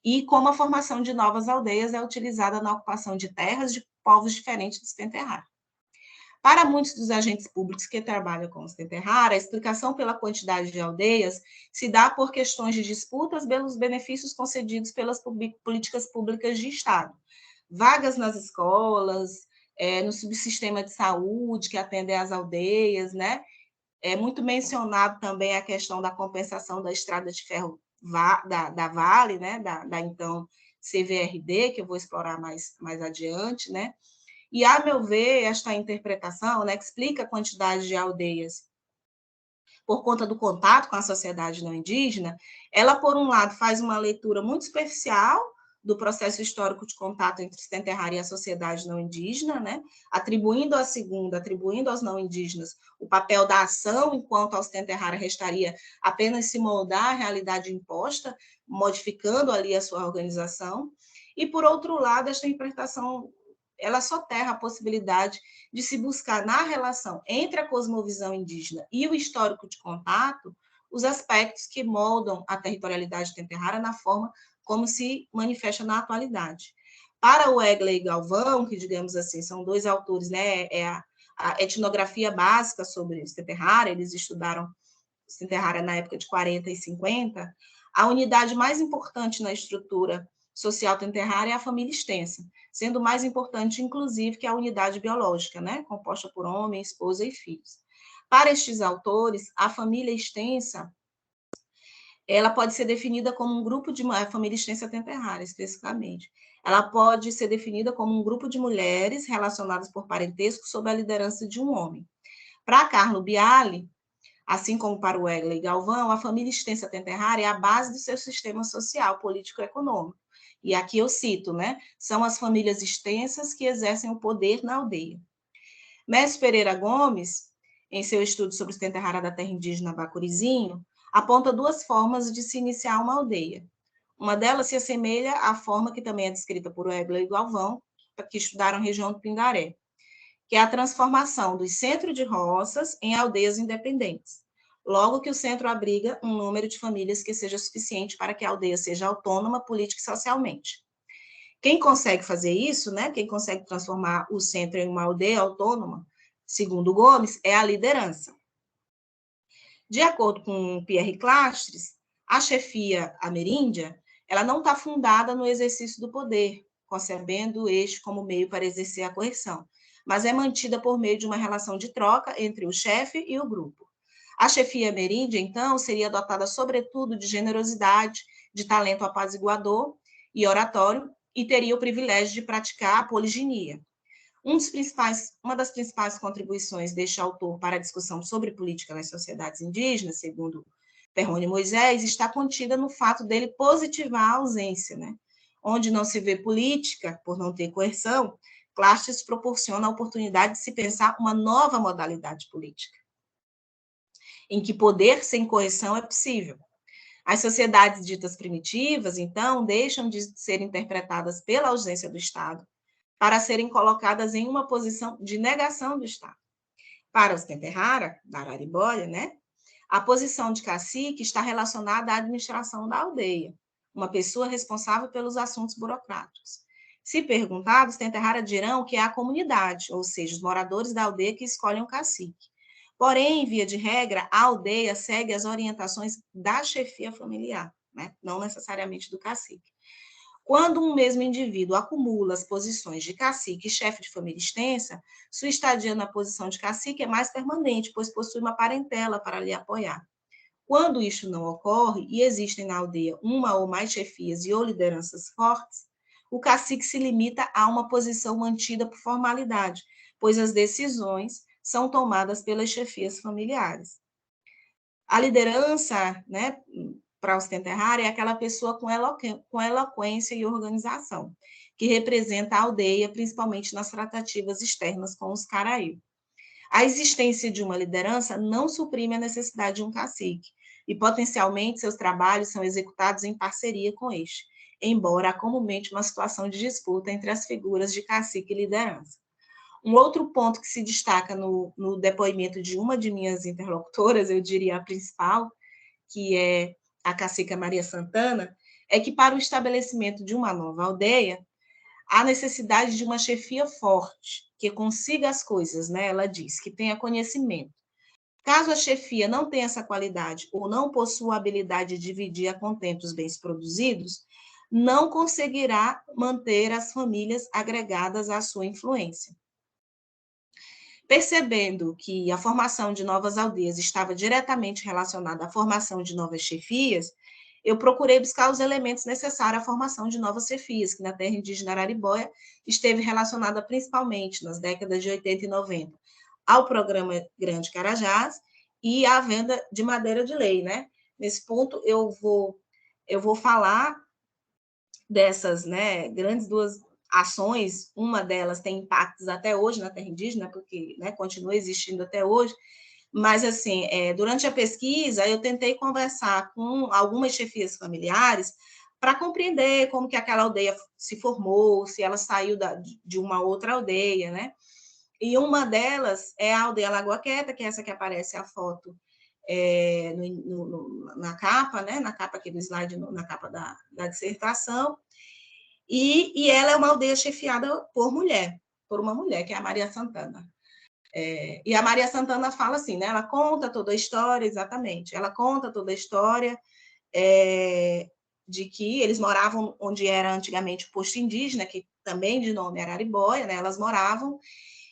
e como a formação de novas aldeias é utilizada na ocupação de terras de povos diferentes dos Tenterrara. Para muitos dos agentes públicos que trabalham com os Tenterrara, a explicação pela quantidade de aldeias se dá por questões de disputas pelos benefícios concedidos pelas políticas públicas de Estado. Vagas nas escolas, no subsistema de saúde que atendem às aldeias, né? É muito mencionado também a questão da compensação da estrada de ferro da Vale, né? Da então CVRD, que eu vou explorar mais adiante, né? E, a meu ver, esta interpretação, né, que explica a quantidade de aldeias por conta do contato com a sociedade não indígena, ela, por um lado, faz uma leitura muito superficial do processo histórico de contato entre os Tenterrara e a sociedade não indígena, né, atribuindo aos não indígenas o papel da ação, enquanto aos Tenterrara restaria apenas se moldar à realidade imposta, modificando ali a sua organização. E, por outro lado, esta interpretação ela soterra a possibilidade de se buscar na relação entre a cosmovisão indígena e o histórico de contato os aspectos que moldam a territorialidade tenterrara na forma como se manifesta na atualidade. Para o Wegley e Galvão, que, digamos assim, são dois autores, né, a etnografia básica sobre os tenterrara, eles estudaram os tenterrara na época de 40 e 50, a unidade mais importante na estrutura social tenterrara é a família extensa, sendo mais importante, inclusive, que a unidade biológica, né, composta por homem, esposa e filhos. Para estes autores, a família extensa, ela pode ser definida como um grupo de... A família extensa tenterrara, especificamente. Ela pode ser definida como um grupo de mulheres relacionadas por parentesco sob a liderança de um homem. Para Carlo Biali, assim como para o Wegley Galvão, a família extensa tenterrara é a base do seu sistema social, político e econômico. E aqui eu cito, né? São as famílias extensas que exercem o poder na aldeia. Mestre Pereira Gomes, em seu estudo sobre os tenterrara da terra indígena Bacurizinho, aponta duas formas de se iniciar uma aldeia. Uma delas se assemelha à forma que também é descrita por Wegley e Galvão, que estudaram a região do Pindaré, que é a transformação dos centros de roças em aldeias independentes. Logo que o centro abriga um número de famílias que seja suficiente para que a aldeia seja autônoma política e socialmente. Quem consegue fazer isso, né, quem consegue transformar o centro em uma aldeia autônoma, segundo Gomes, é a liderança. De acordo com Pierre Clastres, a chefia ameríndia, ela não está fundada no exercício do poder, concebendo este como meio para exercer a coerção, mas é mantida por meio de uma relação de troca entre o chefe e o grupo. A chefia ameríndia, então, seria dotada, sobretudo, de generosidade, de talento apaziguador e oratório, e teria o privilégio de praticar a poliginia. Uma das principais contribuições deste autor para a discussão sobre política nas sociedades indígenas, segundo Perrone Moisés, está contida no fato dele positivar a ausência, né? Onde não se vê política, por não ter coerção, Clastres proporciona a oportunidade de se pensar uma nova modalidade política, em que poder sem coerção é possível. As sociedades ditas primitivas, então, deixam de ser interpretadas pela ausência do Estado para serem colocadas em uma posição de negação do Estado. Para os tenterrara, da Araribóia, né, a posição de cacique está relacionada à administração da aldeia, uma pessoa responsável pelos assuntos burocráticos. Se perguntados, os tenterrara dirão que é a comunidade, ou seja, os moradores da aldeia que escolhem o cacique. Porém, via de regra, a aldeia segue as orientações da chefia familiar, né, não necessariamente do cacique. Quando um mesmo indivíduo acumula as posições de cacique e chefe de família extensa, sua estadia na posição de cacique é mais permanente, pois possui uma parentela para lhe apoiar. Quando isso não ocorre e existem na aldeia uma ou mais chefias e ou lideranças fortes, o cacique se limita a uma posição mantida por formalidade, pois as decisões são tomadas pelas chefias familiares. A liderança, né, para os tenterrara é aquela pessoa com eloquência e organização, que representa a aldeia, principalmente nas tratativas externas com os caraí. A existência de uma liderança não suprime a necessidade de um cacique, e potencialmente seus trabalhos são executados em parceria com este, embora há comumente uma situação de disputa entre as figuras de cacique e liderança. Um outro ponto que se destaca no depoimento de uma de minhas interlocutoras, eu diria a principal, que é a cacica Maria Santana, é que para o estabelecimento de uma nova aldeia, há necessidade de uma chefia forte, que consiga as coisas, né? Ela diz, que tenha conhecimento. Caso a chefia não tenha essa qualidade ou não possua a habilidade de dividir a contento os bens produzidos, não conseguirá manter as famílias agregadas à sua influência. Percebendo que a formação de novas aldeias estava diretamente relacionada à formação de novas chefias, eu procurei buscar os elementos necessários à formação de novas chefias, que na terra indígena Araribóia esteve relacionada principalmente nas décadas de 80 e 90 ao programa Grande Carajás e à venda de madeira de lei, né? Nesse ponto eu vou falar dessas, né, grandes duas ações, uma delas tem impactos até hoje na terra indígena, porque, né, continua existindo até hoje, mas, assim, durante a pesquisa, eu tentei conversar com algumas chefias familiares para compreender como que aquela aldeia se formou, se ela saiu de uma outra aldeia, né? E uma delas é a aldeia Lagoa Quieta, que é essa que aparece a foto na capa, né? Na capa aqui do slide, na capa da dissertação. E ela é uma aldeia chefiada por uma mulher, que é a Maria Santana. E a Maria Santana fala assim, né? Ela conta toda a história, exatamente. Ela conta toda a história de que eles moravam onde era antigamente o posto indígena, que também de nome era Araribóia, né? Elas moravam.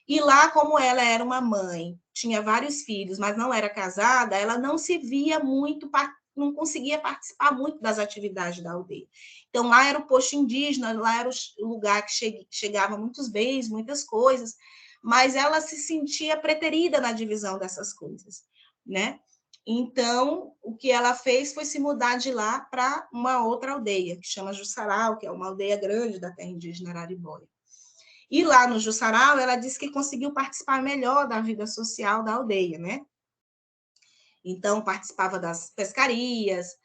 E lá, como ela era uma mãe, tinha vários filhos, mas não era casada, ela não se via muito, não conseguia participar muito das atividades da aldeia. Então, lá era o posto indígena, lá era o lugar que chegava muitos bens, muitas coisas, mas ela se sentia preterida na divisão dessas coisas, né? Então, o que ela fez foi se mudar de lá para uma outra aldeia, que chama Jussaral, que é uma aldeia grande da terra indígena Araribóia. E lá no Jussaral, ela disse que conseguiu participar melhor da vida social da aldeia, né? Então, participava das pescarias,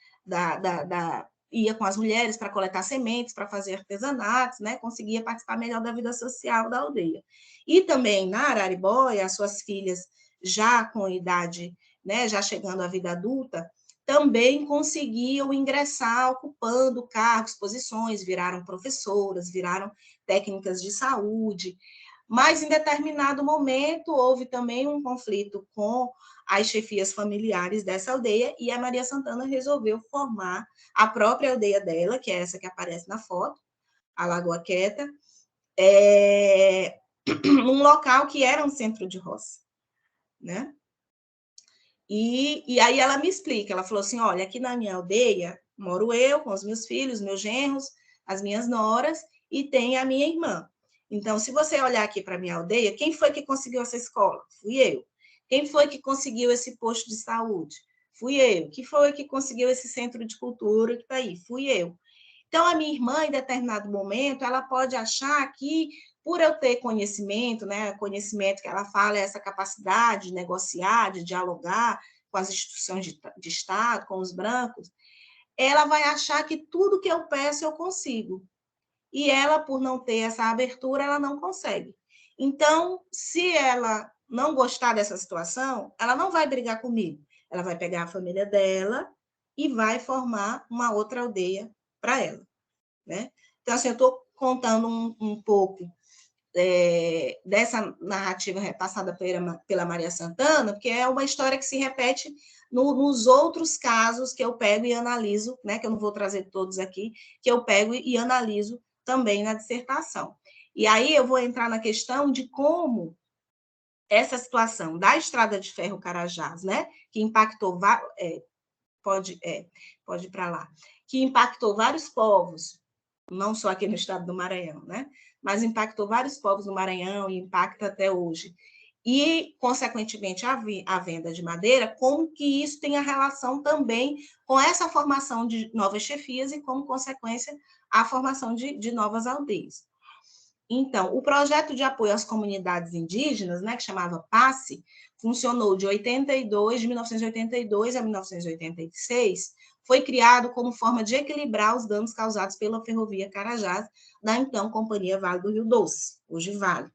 ia com as mulheres para coletar sementes, para fazer artesanatos, né? Conseguia participar melhor da vida social da aldeia. E também na Araribóia, as suas filhas já com idade, né, já chegando à vida adulta, também conseguiam ingressar ocupando cargos, posições, viraram professoras, viraram técnicas de saúde. Mas, em determinado momento, houve também um conflito com as chefias familiares dessa aldeia, e a Maria Santana resolveu formar a própria aldeia dela, que é essa que aparece na foto, a Lagoa Quieta, num local que era um centro de roça, né? E aí ela me explica, ela falou assim, olha, aqui na minha aldeia moro eu com os meus filhos, meus genros, as minhas noras, e tem a minha irmã. Então, se você olhar aqui para a minha aldeia, quem foi que conseguiu essa escola? Fui eu. Quem foi que conseguiu esse posto de saúde? Fui eu. Quem foi que conseguiu esse centro de cultura que está aí? Fui eu. Então, a minha irmã, em determinado momento, ela pode achar que, por eu ter conhecimento, né, conhecimento que ela fala é essa capacidade de negociar, de dialogar com as instituições de Estado, com os brancos, ela vai achar que tudo que eu peço eu consigo. E ela, por não ter essa abertura, ela não consegue. Então, se ela não gostar dessa situação, ela não vai brigar comigo. Ela vai pegar a família dela e vai formar uma outra aldeia para ela, né? Então, assim, eu estou contando um pouco dessa narrativa repassada pela Maria Santana, porque é uma história que se repete nos outros casos que eu pego e analiso, né, que eu não vou trazer todos aqui, que eu pego e analiso também na dissertação. E aí eu vou entrar na questão de como essa situação da Estrada de Ferro Carajás, né, que impactou, pode ir para lá, que impactou vários povos, não só aqui no estado do Maranhão, né, mas impactou vários povos no Maranhão e impacta até hoje. E, consequentemente, a venda de madeira, como que isso tem a relação também com essa formação de novas chefias e, como consequência, a formação de novas aldeias. Então, o projeto de apoio às comunidades indígenas, né, que chamava PASSE, funcionou de 1982 a 1986, foi criado como forma de equilibrar os danos causados pela ferrovia Carajás, da então Companhia Vale do Rio Doce, hoje Vale,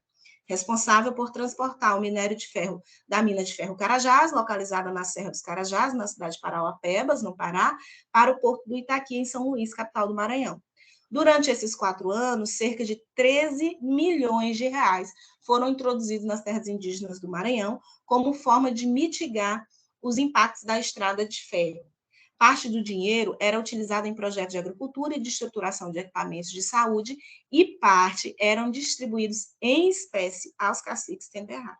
responsável por transportar o minério de ferro da mina de ferro Carajás, localizada na Serra dos Carajás, na cidade de Parauapebas, no Pará, para o porto do Itaqui, em São Luís, capital do Maranhão. Durante esses 4 anos, cerca de 13 milhões de reais foram introduzidos nas terras indígenas do Maranhão como forma de mitigar os impactos da estrada de ferro. Parte do dinheiro era utilizado em projetos de agricultura e de estruturação de equipamentos de saúde e parte eram distribuídos em espécie aos caciques Tenterrar.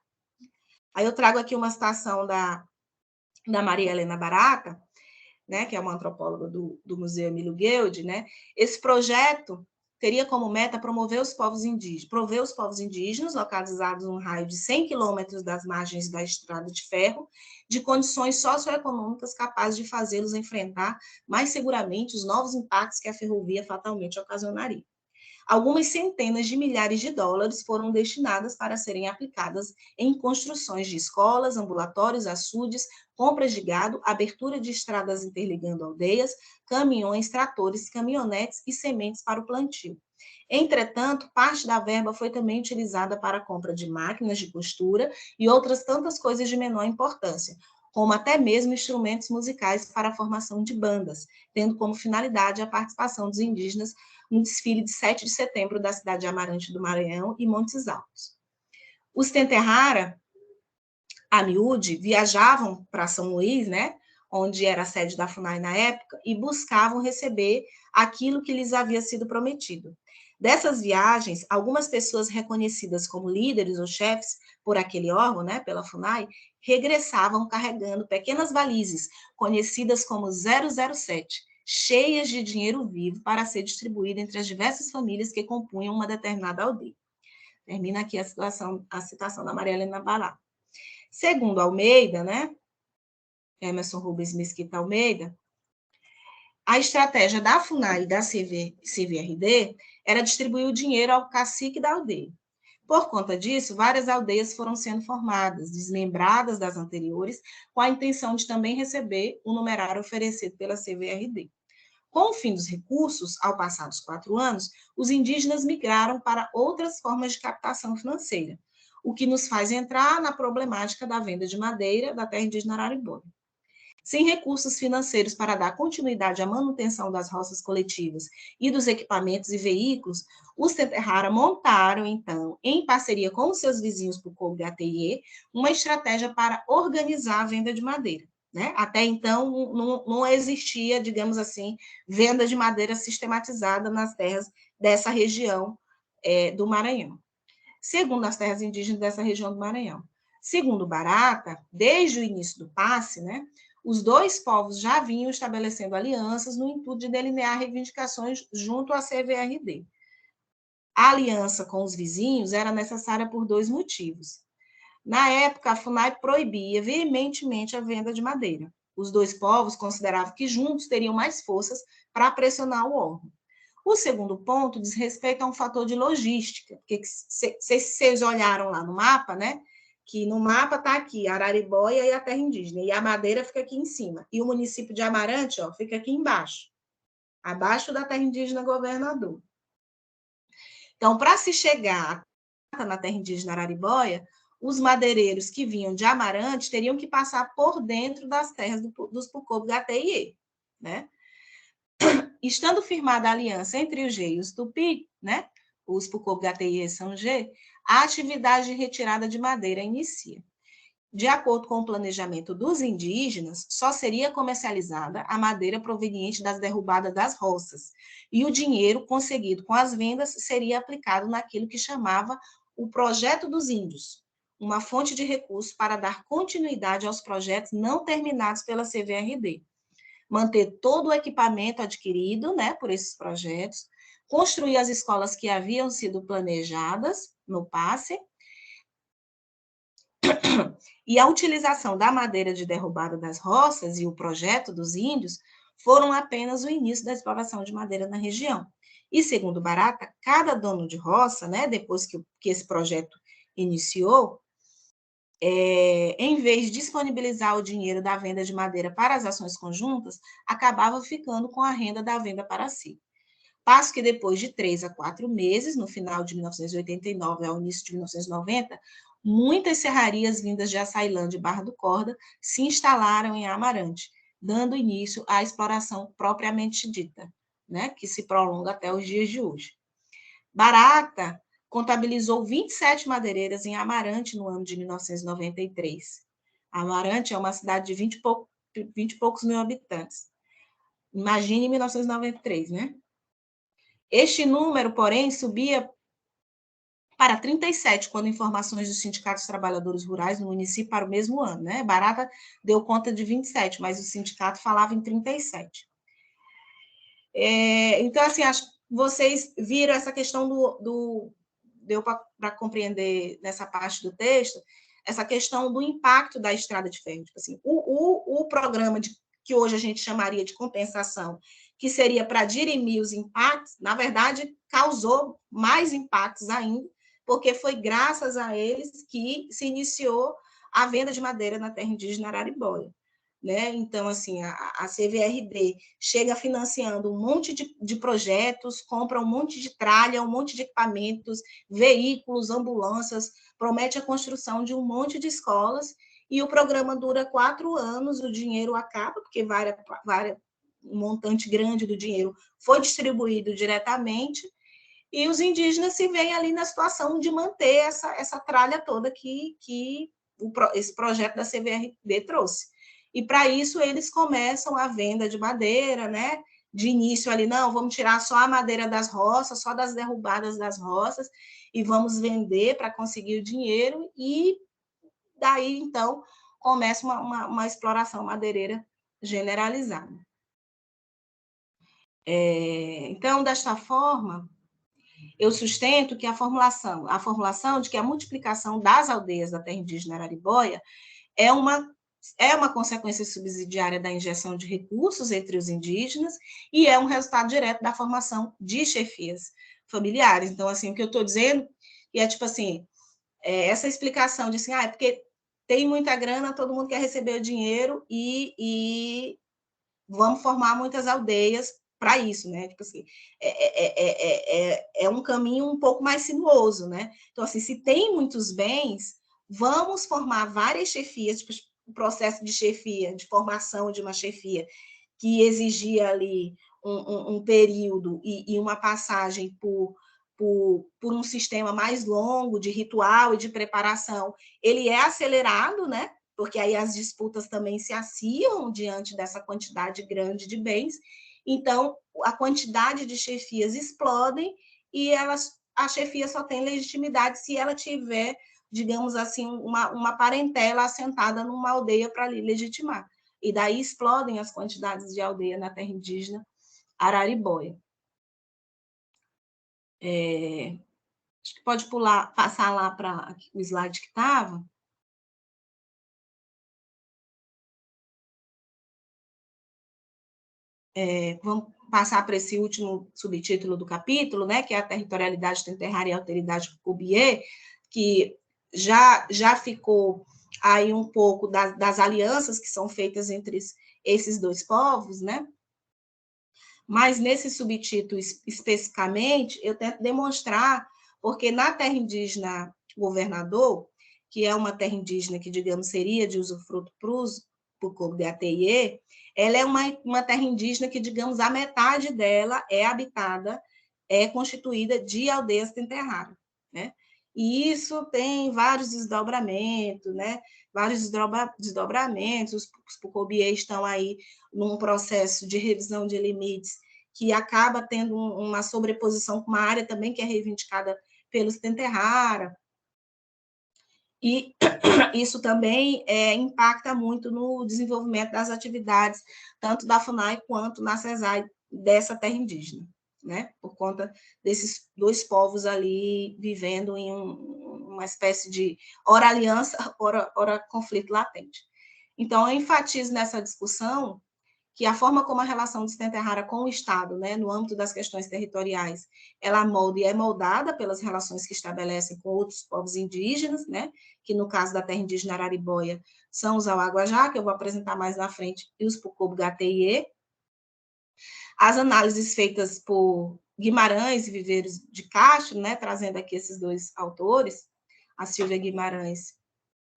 Aí eu trago aqui uma citação da Maria Helena Barata, né, que é uma antropóloga do Museu Emílio Guild, né? Esse projeto teria como meta prover os povos indígenas, localizados num raio de 100 quilômetros das margens da estrada de ferro, de condições socioeconômicas capazes de fazê-los enfrentar mais seguramente os novos impactos que a ferrovia fatalmente ocasionaria. Algumas centenas de milhares de dólares foram destinadas para serem aplicadas em construções de escolas, ambulatórios, açudes, compras de gado, abertura de estradas interligando aldeias, caminhões, tratores, caminhonetes e sementes para o plantio. Entretanto, parte da verba foi também utilizada para a compra de máquinas de costura e outras tantas coisas de menor importância, como até mesmo instrumentos musicais para a formação de bandas, tendo como finalidade a participação dos indígenas no desfile de 7 de setembro da cidade de Amarante do Maranhão e Montes Altos. Os Tenterrara, a miúde, viajavam para São Luís, né, onde era a sede da FUNAI na época, e buscavam receber aquilo que lhes havia sido prometido. Dessas viagens, algumas pessoas reconhecidas como líderes ou chefes por aquele órgão, né, pela FUNAI, regressavam carregando pequenas valizes, conhecidas como 007, cheias de dinheiro vivo para ser distribuído entre as diversas famílias que compunham uma determinada aldeia. Termina aqui a citação da Maria Helena Barata. Segundo Almeida, né, Emerson Rubens Mesquita Almeida, a estratégia da FUNAI e da CVRD era distribuir o dinheiro ao cacique da aldeia. Por conta disso, várias aldeias foram sendo formadas, desmembradas das anteriores, com a intenção de também receber o numerário oferecido pela CVRD. Com o fim dos recursos, ao passar dos 4 anos, os indígenas migraram para outras formas de captação financeira, o que nos faz entrar na problemática da venda de madeira da terra indígena Araribóia. Sem recursos financeiros para dar continuidade à manutenção das roças coletivas e dos equipamentos e veículos, os Tenterrara montaram, então, em parceria com os seus vizinhos Pucô-Gateye, uma estratégia para organizar a venda de madeira. Né? Até então, não existia, digamos assim, venda de madeira sistematizada nas terras dessa região do Maranhão. Segundo as terras indígenas dessa região do Maranhão. Segundo Barata, desde o início do passe, né, os dois povos já vinham estabelecendo alianças no intuito de delinear reivindicações junto à CVRD. A aliança com os vizinhos era necessária por 2 motivos. Na época, a FUNAI proibia veementemente a venda de madeira. Os dois povos consideravam que juntos teriam mais forças para pressionar o órgão. O segundo ponto diz respeito a um fator de logística, porque vocês olharam lá no mapa, né? Que no mapa está aqui Araribóia e a terra indígena, e a madeira fica aqui em cima. E o município de Amarante, ó, fica aqui embaixo, abaixo da terra indígena Governador. Então, para se chegar na terra indígena Araribóia, os madeireiros que vinham de Amarante teriam que passar por dentro das terras dos Pucô-Gateye, né? Estando firmada a aliança entre o G e os Tupi, né? Os Pucô-Gateye e São G, a atividade de retirada de madeira inicia. De acordo com o planejamento dos indígenas, só seria comercializada a madeira proveniente das derrubadas das roças, e o dinheiro conseguido com as vendas seria aplicado naquilo que chamava o Projeto dos Índios, uma fonte de recursos para dar continuidade aos projetos não terminados pela CVRD, manter todo o equipamento adquirido, né, por esses projetos, construir as escolas que haviam sido planejadas no passe, e a utilização da madeira de derrubada das roças e o projeto dos índios foram apenas o início da exploração de madeira na região. E, segundo Barata, cada dono de roça, né, depois que esse projeto iniciou, em vez de disponibilizar o dinheiro da venda de madeira para as ações conjuntas, acabava ficando com a renda da venda para si. Passo que depois de 3 a 4 meses, no final de 1989 ao início de 1990, muitas serrarias vindas de Açailândia e Barra do Corda se instalaram em Amarante, dando início à exploração propriamente dita. né, que se prolonga até os dias de hoje. Barata contabilizou 27 madeireiras em Amarante no ano de 1993. Amarante é uma cidade de 20 e poucos mil habitantes. Imagine em 1993, né? Este número, porém, subia para 37, quando informações dos sindicatos de trabalhadores rurais no município para o mesmo ano, né? Barata deu conta de 27, mas o sindicato falava em 37. Então, assim, acho que vocês viram essa questão deu para compreender nessa parte do texto, essa questão do impacto da estrada de ferro. Tipo assim, o programa que hoje a gente chamaria de compensação, que seria para dirimir os impactos, na verdade, causou mais impactos ainda, porque foi graças a eles que se iniciou a venda de madeira na terra indígena Araribóia. Né? Então, assim, a CVRD chega financiando um monte de projetos, compra um monte de tralha, um monte de equipamentos, veículos, ambulâncias, promete a construção de um monte de escolas, e o programa dura 4 anos, o dinheiro acaba, porque um montante grande do dinheiro foi distribuído diretamente, e os indígenas se veem ali na situação de manter essa tralha toda que esse projeto da CVRD trouxe. E para isso eles começam a venda de madeira, né? De início ali, não, vamos tirar só a madeira das roças, só das derrubadas das roças, e vamos vender para conseguir o dinheiro, e daí, então, começa uma exploração madeireira generalizada. Então, desta forma, eu sustento que a formulação de que a multiplicação das aldeias da terra indígena Araribóia é uma consequência subsidiária da injeção de recursos entre os indígenas e é um resultado direto da formação de chefias familiares. Então, assim, o que eu estou dizendo é, tipo assim, essa explicação de assim, é porque tem muita grana, todo mundo quer receber o dinheiro e vamos formar muitas aldeias para isso, né? Tipo assim, é um caminho um pouco mais sinuoso, né? Então, assim, se tem muitos bens, vamos formar várias chefias, tipo, o processo de chefia, de formação de uma chefia, que exigia ali um período e uma passagem por um sistema mais longo de ritual e de preparação, ele é acelerado, né? Porque aí as disputas também se acirram diante dessa quantidade grande de bens. Então, a quantidade de chefias explodem e a chefia só tem legitimidade se ela tiver, digamos assim, uma parentela assentada numa aldeia para lhe legitimar. E daí explodem as quantidades de aldeia na terra indígena Araribóia. Acho que pode passar lá para o slide que estava. Vamos passar para esse último subtítulo do capítulo, né, que é a territorialidade tenterrária e a alteridade Cuvier, que já ficou aí um pouco das alianças que são feitas entre esses dois povos, né? Mas nesse subtítulo especificamente, eu tento demonstrar, porque na terra indígena Governador, que é uma terra indígena que, digamos, seria de usufruto para o Coco de Ateliê, ela é uma terra indígena que, digamos, a metade dela é habitada, é constituída de aldeias tenterrárias, né? E isso tem vários desdobramentos, né? Vários desdobramentos, os Pucobiês estão aí num processo de revisão de limites que acaba tendo uma sobreposição com uma área também que é reivindicada pelos Tenterrara, e isso também impacta muito no desenvolvimento das atividades, tanto da FUNAI quanto na CESAI dessa terra indígena, né? Por conta desses dois povos ali vivendo em uma espécie de ora aliança, ora conflito latente. Então, eu enfatizo nessa discussão que a forma como a relação dos Tenterrara com o Estado, né, no âmbito das questões territoriais, ela molda e é moldada pelas relações que estabelecem com outros povos indígenas, né, que no caso da terra indígena Araribóia são os Auaguajá, que eu vou apresentar mais na frente, e os Pucobo-Gateiê. As análises feitas por Guimarães e Viveiros de Castro, né, trazendo aqui esses dois autores, a Silvia Guimarães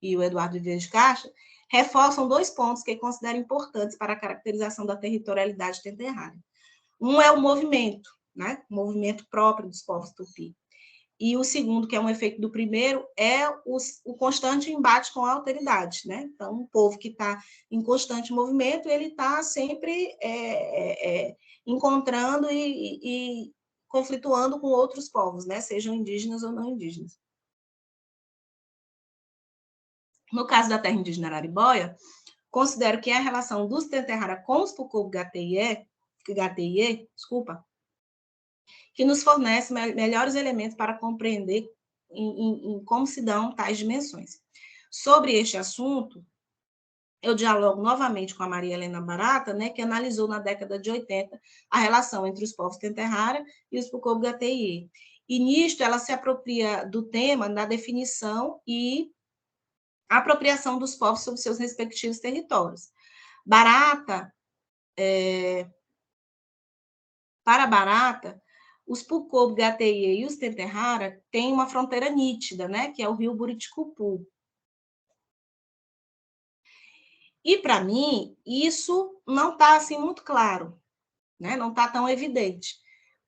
e o Eduardo Viveiros de Castro, reforçam dois pontos que eu considero importantes para a caracterização da territorialidade tenterrária. Um é o movimento, né? O movimento próprio dos povos tupi. E o segundo, que é um efeito do primeiro, é o constante embate com a alteridade, né? Então, um povo que está em constante movimento, ele está sempre encontrando e conflituando com outros povos, né? Sejam indígenas ou não indígenas. No caso da terra indígena Araribóia, considero que a relação dos Tenterrara com os Pucô-Gateye, que nos fornece melhores elementos para compreender em como se dão tais dimensões. Sobre este assunto, eu dialogo novamente com a Maria Helena Barata, né, que analisou na década de 80 a relação entre os povos Tenterrara e os Pucô-Gateye. E nisto ela se apropria do tema da definição e apropriação dos povos sobre seus respectivos territórios. Barata, para Barata, os Pucô-Gateye e os Tenterrara têm uma fronteira nítida, né, que é o rio Buriticupu. E, para mim, isso não está assim, muito claro, né? Não está tão evidente,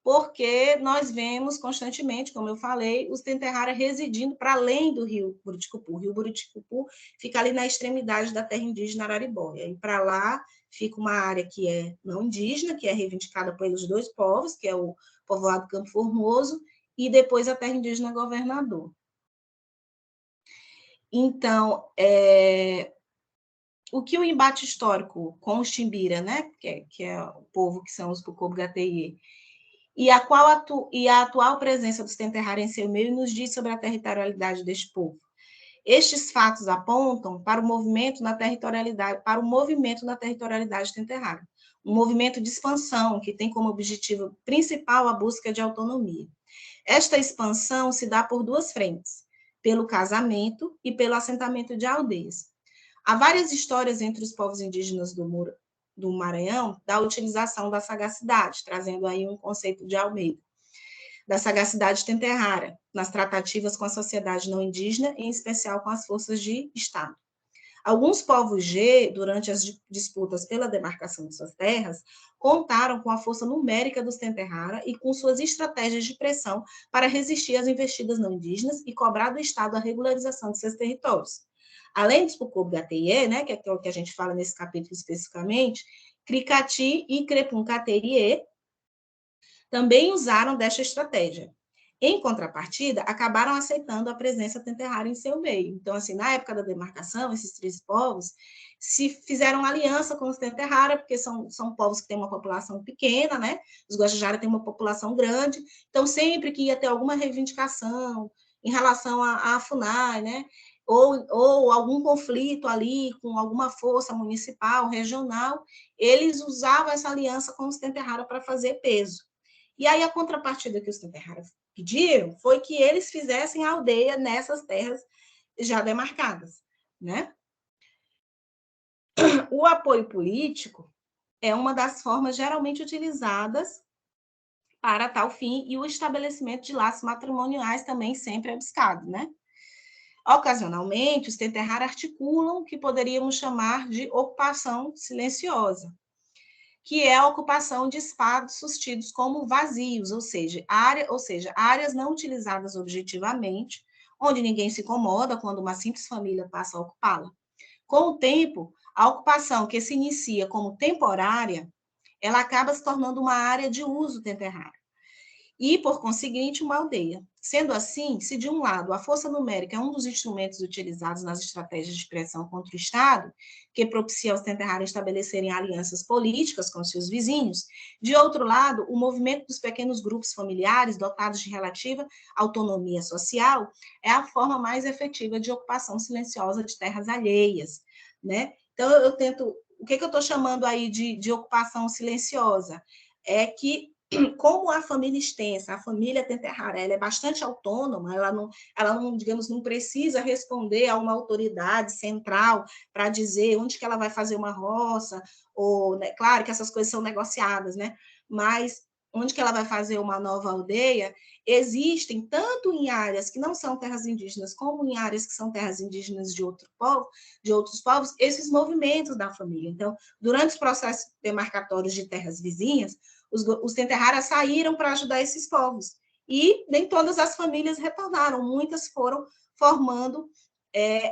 porque nós vemos constantemente, como eu falei, os Tenterrara residindo para além do rio Buriticupu. O rio Buriticupu fica ali na extremidade da terra indígena Araribóia, e para lá fica uma área que é não indígena, que é reivindicada pelos dois povos, que é o povoado Campo Formoso, e depois a terra indígena Governador. Então, o que o embate histórico com os Timbira, né, que é o povo que são os Pucô-Gateye, e a atual presença dos Tenterrara em seu meio nos diz sobre a territorialidade deste povo. Estes fatos apontam para o movimento na territorialidade Tenterrara, um movimento de expansão que tem como objetivo principal a busca de autonomia. Esta expansão se dá por duas frentes, pelo casamento e pelo assentamento de aldeias. Há várias histórias entre os povos indígenas do Maranhão da utilização da sagacidade, trazendo aí um conceito de Almeida, da sagacidade Tenterrara, nas tratativas com a sociedade não indígena, em especial com as forças de Estado. Alguns povos G, durante as disputas pela demarcação de suas terras, contaram com a força numérica dos Tenterrara e com suas estratégias de pressão para resistir às investidas não indígenas e cobrar do Estado a regularização de seus territórios. Além dos Pucô-Gateye, né, que é o que a gente fala nesse capítulo especificamente, Cricati e Crepum-Cateriê também usaram desta estratégia. Em contrapartida, acabaram aceitando a presença Tenterrara em seu meio. Então, assim, na época da demarcação, esses três povos se fizeram aliança com os Tenterrara, porque são povos que têm uma população pequena, né? Os Guajajara têm uma população grande, então sempre que ia ter alguma reivindicação em relação à FUNAI, né? Ou algum conflito ali com alguma força municipal, regional, eles usavam essa aliança com os Tenterrara para fazer peso. E aí a contrapartida que os Tenterrara pediram foi que eles fizessem a aldeia nessas terras já demarcadas, né? O apoio político é uma das formas geralmente utilizadas para tal fim, e o estabelecimento de laços matrimoniais também sempre é buscado, né? Ocasionalmente, os Tenterrara articulam o que poderíamos chamar de ocupação silenciosa, que é a ocupação de espaços tidos como vazios, ou seja, áreas não utilizadas objetivamente, onde ninguém se incomoda quando uma simples família passa a ocupá-la. Com o tempo, a ocupação que se inicia como temporária, ela acaba se tornando uma área de uso Tenterrara e, por conseguinte, uma aldeia. Sendo assim, se de um lado a força numérica é um dos instrumentos utilizados nas estratégias de pressão contra o Estado, que propicia aos Tenterrara estabelecerem alianças políticas com seus vizinhos, de outro lado, o movimento dos pequenos grupos familiares dotados de relativa autonomia social é a forma mais efetiva de ocupação silenciosa de terras alheias, né? Então, o que eu estou chamando aí de ocupação silenciosa? É que, como a família extensa, a família Tenterrara, ela é bastante autônoma, ela não, digamos, não precisa responder a uma autoridade central para dizer onde que ela vai fazer uma roça, ou, né, claro que essas coisas são negociadas, né? Mas onde que ela vai fazer uma nova aldeia, existem, tanto em áreas que não são terras indígenas, como em áreas que são terras indígenas de outros povos, esses movimentos da família. Então, durante os processos demarcatórios de terras vizinhas, Os Tenterrara saíram para ajudar esses povos. E nem todas as famílias retornaram, muitas foram formando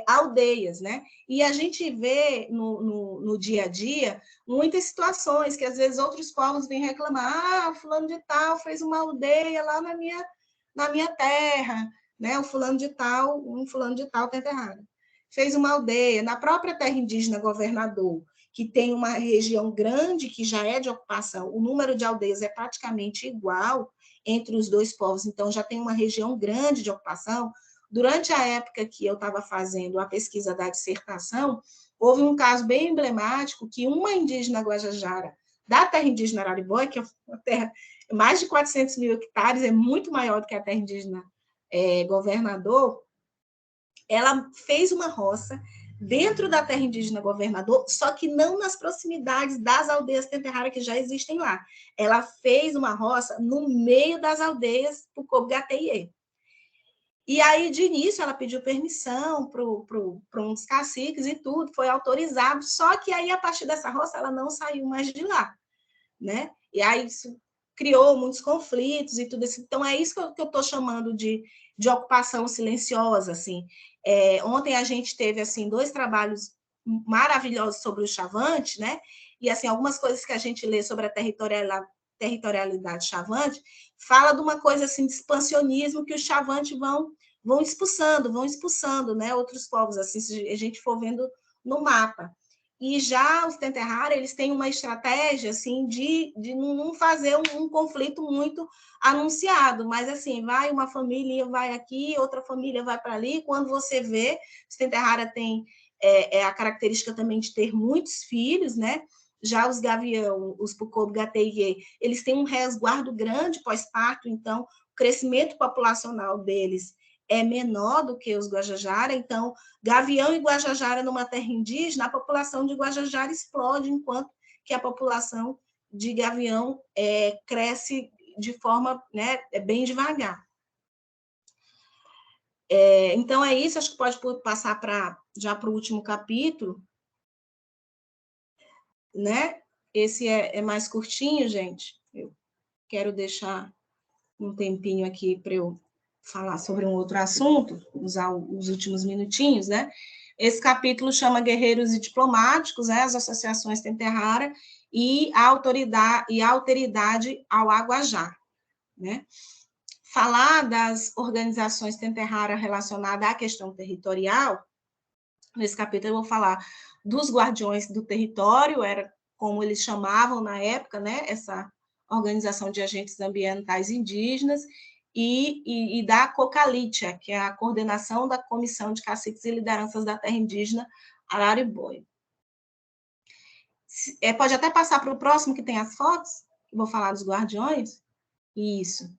aldeias, né? E a gente vê no dia a dia muitas situações que às vezes outros povos vêm reclamar, fulano de tal fez uma aldeia lá na minha terra, né? Um fulano de tal Tenterrara fez uma aldeia na própria terra indígena Governador, que tem uma região grande que já é de ocupação, o número de aldeias é praticamente igual entre os dois povos, então já tem uma região grande de ocupação. Durante a época que eu estava fazendo a pesquisa da dissertação, houve um caso bem emblemático que uma indígena Guajajara, da terra indígena Araribóia, que é uma terra mais de 400 mil hectares, é muito maior do que a terra indígena Governador, ela fez uma roça dentro da terra indígena Governador, só que não nas proximidades das aldeias Tenterrara que já existem lá. Ela fez uma roça no meio das aldeias Pucobgateiê. E aí, de início, ela pediu permissão para uns caciques e tudo, foi autorizado, só que aí, a partir dessa roça, ela não saiu mais de lá, né? E aí, isso criou muitos conflitos e tudo isso. Então, é isso que eu estou chamando de ocupação silenciosa, assim. Ontem a gente teve, assim, 2 trabalhos maravilhosos sobre o Chavante, né? E, assim, algumas coisas que a gente lê sobre a territorialidade Chavante, fala de uma coisa, assim, de expansionismo que os Chavantes vão expulsando, né? Outros povos, assim, se a gente for vendo no mapa. E já os Tenterrara, eles têm uma estratégia, assim, de não fazer um conflito muito anunciado, mas, assim, vai uma família, vai aqui, outra família vai para ali, quando você vê, os Tenterrara têm a característica também de ter muitos filhos, né? Já os Gavião, os Pucobgateiê, eles têm um resguardo grande pós-parto, então, o crescimento populacional deles é menor do que os Guajajara, então, Gavião e Guajajara numa terra indígena, a população de Guajajara explode, enquanto que a população de Gavião cresce de forma, né, bem devagar. Então, é isso, acho que pode passar já para o último capítulo, né? Esse é mais curtinho, gente. Eu quero deixar um tempinho aqui para eu falar sobre um outro assunto, usar os últimos minutinhos, né? Esse capítulo chama Guerreiros e Diplomáticos, né? As associações Tenterrara e a alteridade ao Aguajá, né? Falar das organizações Tenterrara relacionadas à questão territorial, nesse capítulo eu vou falar dos guardiões do território, era como eles chamavam na época, né? Essa organização de agentes ambientais indígenas, e da COCALITIA, que é a coordenação da Comissão de Caciques e Lideranças da Terra Indígena Araribóia. Pode até passar para o próximo, que tem as fotos, que vou falar dos guardiões. Isso.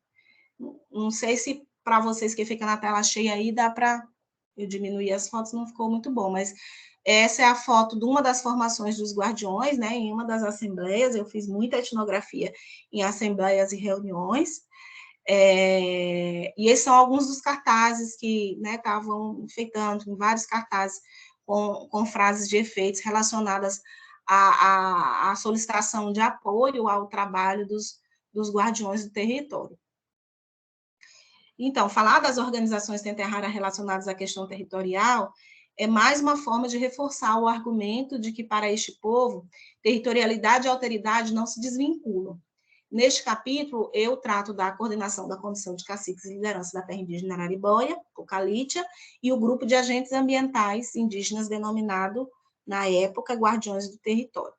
Não sei se para vocês que fica na tela cheia aí, dá para eu diminuir as fotos, não ficou muito bom, mas essa é a foto de uma das formações dos guardiões, né, em uma das assembleias. Eu fiz muita etnografia em assembleias e reuniões, e esses são alguns dos cartazes que, né, estavam enfeitando, vários cartazes com frases de efeitos relacionadas à solicitação de apoio ao trabalho dos guardiões do território. Então, falar das organizações Tenterrara relacionadas à questão territorial é mais uma forma de reforçar o argumento de que, para este povo, territorialidade e alteridade não se desvinculam. Neste capítulo, eu trato da coordenação da Comissão de Caciques e Liderança da Terra Indígena Araribóia, COCALITIA, e o grupo de agentes ambientais indígenas denominado, na época, Guardiões do Território.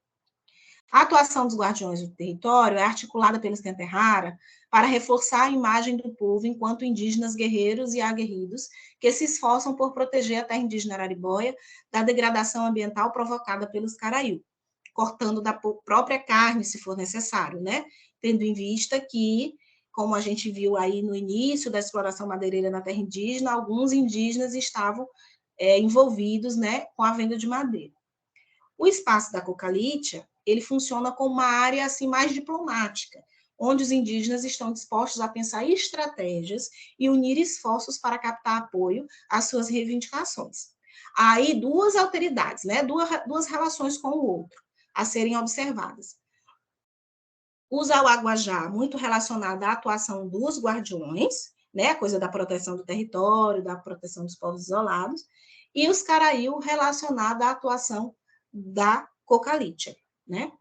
A atuação dos Guardiões do Território é articulada pelos Tenterrara para reforçar a imagem do povo enquanto indígenas guerreiros e aguerridos que se esforçam por proteger a terra indígena Araribóia da degradação ambiental provocada pelos Caraiú, cortando da própria carne, se for necessário, né? Tendo em vista que, como a gente viu aí no início da exploração madeireira na terra indígena, alguns indígenas estavam envolvidos, né, com a venda de madeira. O espaço da COCALITIA, ele funciona como uma área assim mais diplomática, onde os indígenas estão dispostos a pensar estratégias e unir esforços para captar apoio às suas reivindicações. Há aí duas alteridades, né? Duas relações com o outro a serem observadas. Os Auaguajá, muito relacionada à atuação dos guardiões, né, a coisa da proteção do território, da proteção dos povos isolados, e os Caraíu, relacionada à atuação da Cocalítia, né?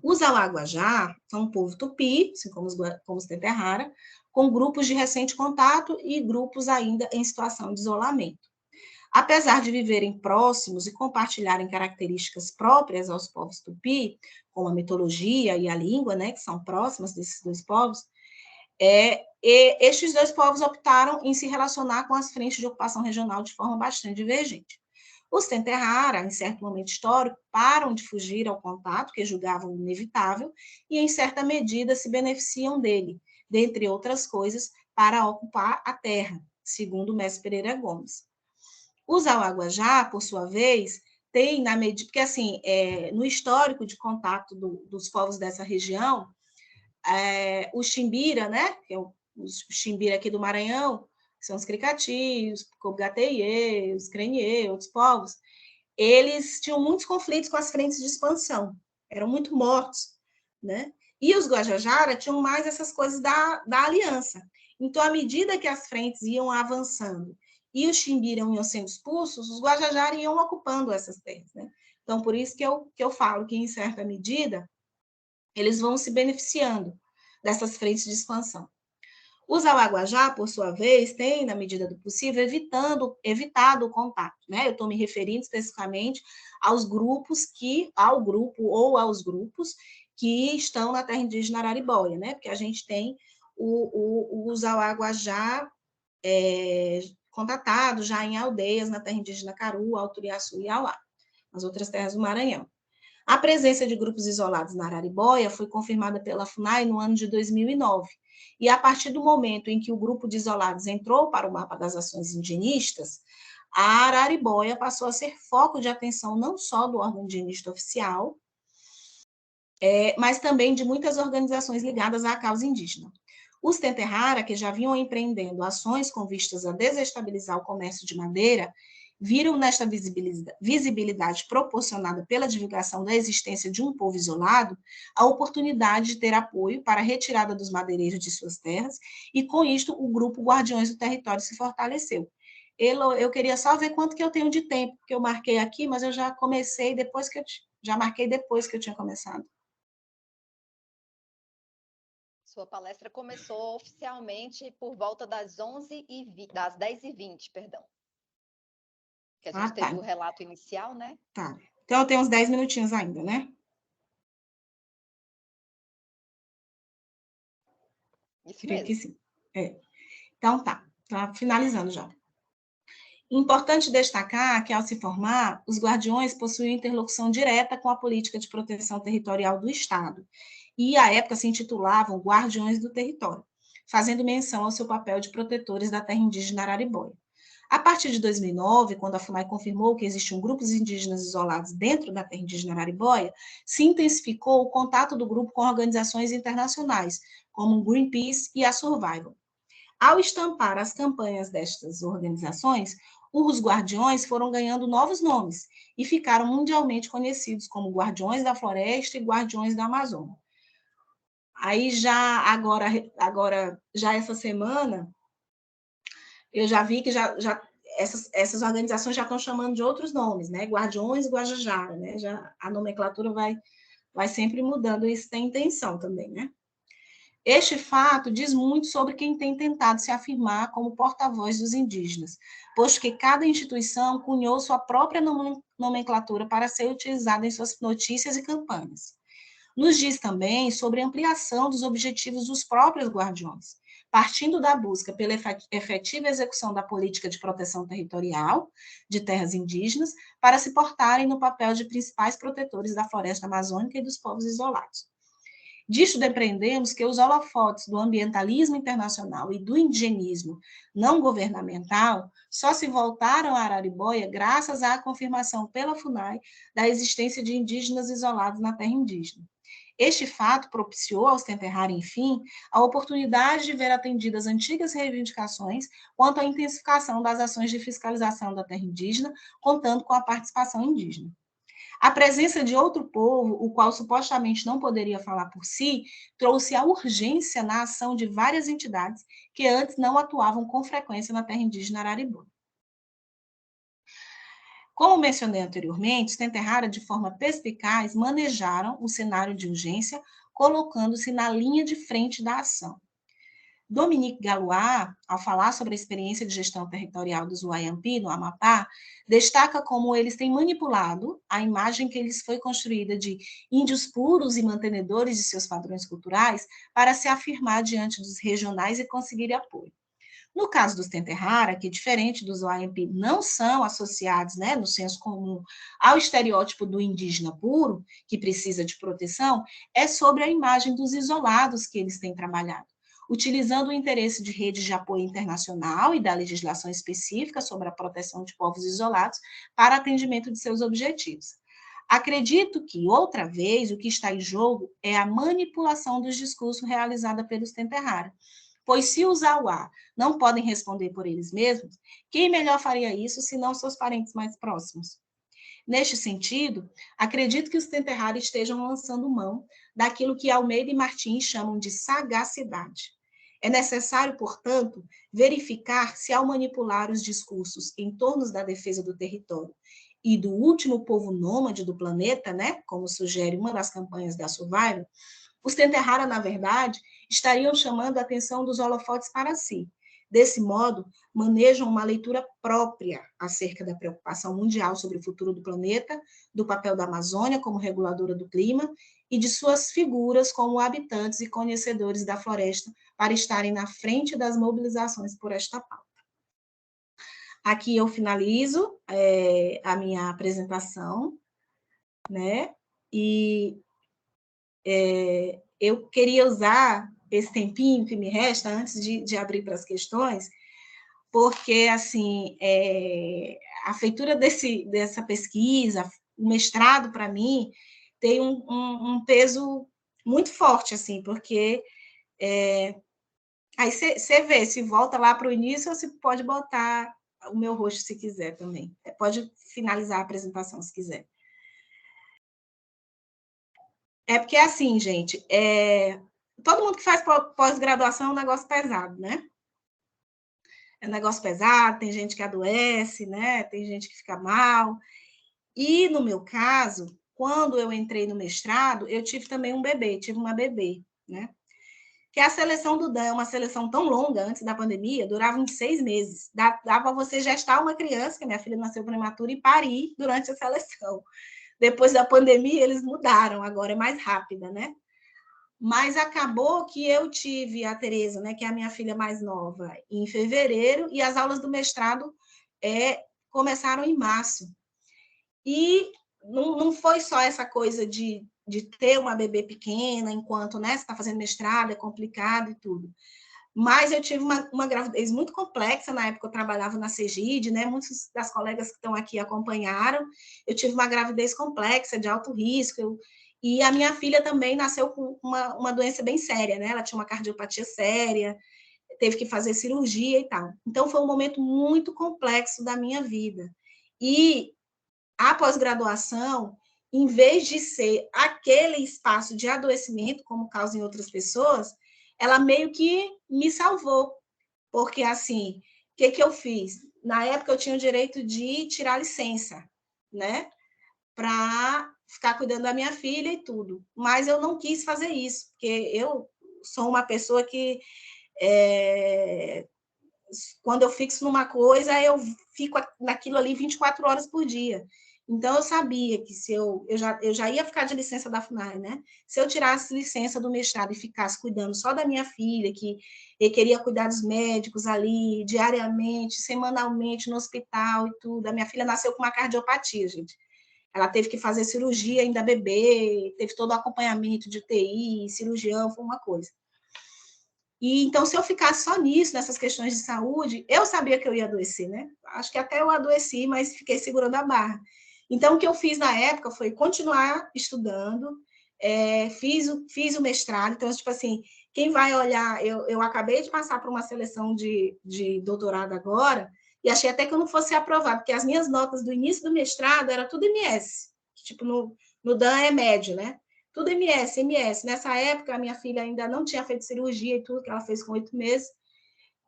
Os Auaguajá são um povo tupi, assim como os Teterrara, com grupos de recente contato e grupos ainda em situação de isolamento. Apesar de viverem próximos e compartilharem características próprias aos povos tupi, como a mitologia e a língua, né, que são próximas desses dois povos, estes dois povos optaram em se relacionar com as frentes de ocupação regional de forma bastante divergente. Os Tenterrara, em certo momento histórico, param de fugir ao contato, que julgavam inevitável, e, em certa medida, se beneficiam dele, dentre outras coisas, para ocupar a terra, segundo o mestre Pereira Gomes. Os Auaguajá, por sua vez, têm, na medida, porque, assim, no histórico de contato dos povos dessa região, os Chimbira, né, que é os Chimbira aqui do Maranhão, que são os Cricati, os Cogateiê, os Creniê, outros povos, eles tinham muitos conflitos com as frentes de expansão, eram muito mortos, né? E os Guajajara tinham mais essas coisas da aliança. Então, à medida que as frentes iam avançando e os Chimbira iam sendo expulsos, os Guajajara iam ocupando essas terras, né? Então, por isso que eu falo que, em certa medida, eles vão se beneficiando dessas frentes de expansão. Os Auaguajá, por sua vez, têm, na medida do possível, evitado o contato, né? Eu estou me referindo especificamente aos grupos ao grupo ou aos grupos que estão na terra indígena Araribóia, né? Porque a gente tem os Auaguajá contatados já em aldeias na terra indígena Caru, Alturiaçu e Auá, nas outras terras do Maranhão. A presença de grupos isolados na Araribóia foi confirmada pela FUNAI no ano de 2009, e a partir do momento em que o grupo de isolados entrou para o mapa das ações indigenistas, a Araribóia passou a ser foco de atenção não só do órgão indigenista oficial, mas também de muitas organizações ligadas à causa indígena. Os Tenterrara, que já vinham empreendendo ações com vistas a desestabilizar o comércio de madeira, viram nesta visibilidade proporcionada pela divulgação da existência de um povo isolado a oportunidade de ter apoio para a retirada dos madeireiros de suas terras, e com isto o grupo Guardiões do Território se fortaleceu. Eu queria só ver quanto que eu tenho de tempo, porque eu marquei aqui, mas eu já comecei depois que já marquei depois que eu tinha começado. Sua palestra começou oficialmente por volta das 10h20, perdão. Que a gente teve o relato inicial, né? Tá. Então, eu tenho uns 10 minutinhos ainda, né? Isso mesmo. Que sim. Então, tá finalizando já. Importante destacar que, ao se formar, os guardiões possuíam interlocução direta com a política de proteção territorial do Estado, e, à época, se intitulavam Guardiões do Território, fazendo menção ao seu papel de protetores da terra indígena Araribóia. A partir de 2009, quando a FUNAI confirmou que existiam grupos indígenas isolados dentro da terra indígena Araribóia, se intensificou o contato do grupo com organizações internacionais, como o Greenpeace e a Survival. Ao estampar as campanhas destas organizações, os guardiões foram ganhando novos nomes e ficaram mundialmente conhecidos como Guardiões da Floresta e Guardiões da Amazônia. Aí agora já essa semana, eu já vi que essas organizações já estão chamando de outros nomes, né? Guardiões e Guajajara, né? A nomenclatura vai sempre mudando, isso tem intenção também, né? Este fato diz muito sobre quem tem tentado se afirmar como porta-voz dos indígenas, posto que cada instituição cunhou sua própria nomenclatura para ser utilizada em suas notícias e campanhas. Nos diz também sobre a ampliação dos objetivos dos próprios guardiões, partindo da busca pela efetiva execução da política de proteção territorial de terras indígenas, para se portarem no papel de principais protetores da floresta amazônica e dos povos isolados. Disto depreendemos que os holofotes do ambientalismo internacional e do indigenismo não governamental só se voltaram a Araribóia graças à confirmação pela FUNAI da existência de indígenas isolados na terra indígena. Este fato propiciou aos Tenterrara, enfim, a oportunidade de ver atendidas antigas reivindicações quanto à intensificação das ações de fiscalização da terra indígena, contando com a participação indígena. A presença de outro povo, o qual supostamente não poderia falar por si, trouxe a urgência na ação de várias entidades que antes não atuavam com frequência na terra indígena Araribô. Como mencionei anteriormente, os Tenterrara, de forma perspicaz, manejaram o cenário de urgência, colocando-se na linha de frente da ação. Dominique Galois, ao falar sobre a experiência de gestão territorial dos Wayampi, no Amapá, destaca como eles têm manipulado a imagem que lhes foi construída de índios puros e mantenedores de seus padrões culturais para se afirmar diante dos regionais e conseguir apoio. No caso dos Tenterrara, que diferente dos Wayampi, não são associados, né, no senso comum, ao estereótipo do indígena puro, que precisa de proteção, é sobre a imagem dos isolados que eles têm trabalhado, utilizando o interesse de redes de apoio internacional e da legislação específica sobre a proteção de povos isolados para atendimento de seus objetivos. Acredito que, outra vez, o que está em jogo é a manipulação dos discursos realizada pelos Tenterrara, pois se os Auá não podem responder por eles mesmos, quem melhor faria isso senão seus parentes mais próximos? Neste sentido, acredito que os Tenterrara estejam lançando mão daquilo que Almeida e Martins chamam de sagacidade. É necessário, portanto, verificar se, ao manipular os discursos em torno da defesa do território e do último povo nômade do planeta, né, como sugere uma das campanhas da Survival, os Tenterrara, na verdade, estariam chamando a atenção dos holofotes para si. Desse modo, manejam uma leitura própria acerca da preocupação mundial sobre o futuro do planeta, do papel da Amazônia como reguladora do clima e de suas figuras como habitantes e conhecedores da floresta para estarem na frente das mobilizações por esta pauta. Aqui eu finalizo a minha apresentação, né? E eu queria usar esse tempinho que me resta antes de abrir para as questões, porque, assim, a feitura dessa pesquisa, o mestrado, para mim, tem um peso muito forte, assim, porque aí você vê, se volta lá para o início, ou se pode botar o meu rosto se quiser também. Pode finalizar a apresentação se quiser. É porque, assim, gente, todo mundo que faz pós-graduação é um negócio pesado, né? É um negócio pesado, tem gente que adoece, né? Tem gente que fica mal. E, no meu caso, quando eu entrei no mestrado, eu tive também um bebê, tive uma bebê, né? Que a seleção do DAN é uma seleção tão longa, antes da pandemia, durava uns 6 meses. Dá para você gestar uma criança, que minha filha nasceu prematura, e parir durante a seleção. Depois da pandemia, eles mudaram, agora é mais rápida, né? Mas acabou que eu tive a Tereza, né, que é a minha filha mais nova, em fevereiro, e as aulas do mestrado começaram em março. E não foi só essa coisa de ter uma bebê pequena, enquanto, né, você está fazendo mestrado, é complicado e tudo. Mas eu tive uma gravidez muito complexa, na época eu trabalhava na Cegid, né? Muitos das colegas que estão aqui acompanharam. Eu tive uma gravidez complexa, de alto risco, e a minha filha também nasceu com uma doença bem séria, né? Ela tinha uma cardiopatia séria, teve que fazer cirurgia e tal. Então, foi um momento muito complexo da minha vida. E a pós-graduação, em vez de ser aquele espaço de adoecimento, como causa em outras pessoas, ela meio que me salvou, porque, assim, o que eu fiz? Na época, eu tinha o direito de tirar licença, né, para ficar cuidando da minha filha e tudo, mas eu não quis fazer isso, porque eu sou uma pessoa que, quando eu fixo numa coisa, eu fico naquilo ali 24 horas por dia. Então, eu sabia que se eu já ia ficar de licença da FUNAI, né? Se eu tirasse licença do mestrado e ficasse cuidando só da minha filha, que eu queria cuidar dos médicos ali, diariamente, semanalmente, no hospital e tudo. A minha filha nasceu com uma cardiopatia, gente. Ela teve que fazer cirurgia ainda bebê, teve todo o acompanhamento de UTI, cirurgião, foi uma coisa. E então, se eu ficasse só nisso, nessas questões de saúde, eu sabia que eu ia adoecer, né? Acho que até eu adoeci, mas fiquei segurando a barra. Então, o que eu fiz na época foi continuar estudando, fiz o mestrado. Então, tipo assim, quem vai olhar, eu acabei de passar por uma seleção de doutorado agora, e achei até que eu não fosse aprovada, porque as minhas notas do início do mestrado era tudo MS, tipo, no DAN é médio, né? Tudo MS, MS. Nessa época, a minha filha ainda não tinha feito cirurgia e tudo, que ela fez com 8 meses.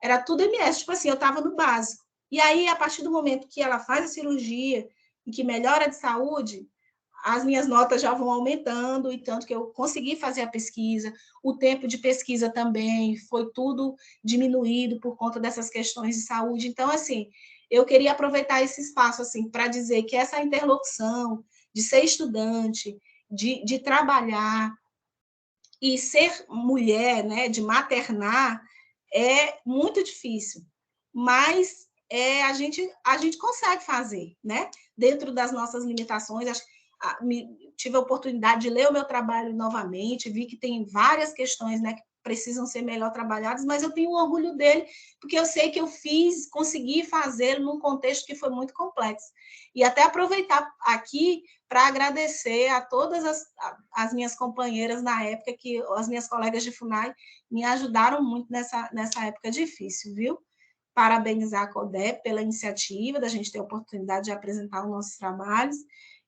Era tudo MS, tipo assim, eu estava no básico. E aí, a partir do momento que ela faz a cirurgia e que melhora de saúde, as minhas notas já vão aumentando, e tanto que eu consegui fazer a pesquisa, o tempo de pesquisa também foi tudo diminuído por conta dessas questões de saúde. Então, assim, eu queria aproveitar esse espaço assim, para dizer que essa interlocução de ser estudante, de trabalhar e ser mulher, né, de maternar, é muito difícil, mas a gente consegue fazer, né? Dentro das nossas limitações. Tive a oportunidade de ler o meu trabalho novamente, vi que tem várias questões, né, que precisam ser melhor trabalhadas, mas eu tenho orgulho dele, porque eu sei que eu consegui fazer num contexto que foi muito complexo. E até aproveitar aqui para agradecer a todas as minhas companheiras na época, que as minhas colegas de FUNAI me ajudaram muito nessa época difícil, viu? Parabenizar a CODEP pela iniciativa da gente ter a oportunidade de apresentar os nossos trabalhos,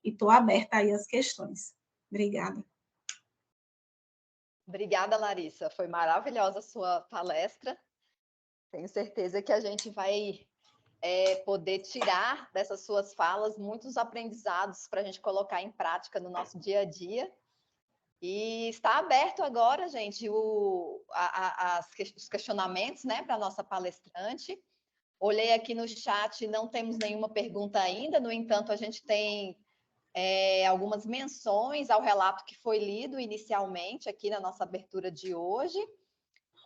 e estou aberta aí às questões. Obrigada. Obrigada, Larissa. Foi maravilhosa a sua palestra. Tenho certeza que a gente vai poder tirar dessas suas falas muitos aprendizados para a gente colocar em prática no nosso dia a dia. E está aberto agora, gente, os questionamentos, né, para a nossa palestrante. Olhei aqui no chat, não temos nenhuma pergunta ainda, no entanto, a gente tem algumas menções ao relato que foi lido inicialmente aqui na nossa abertura de hoje.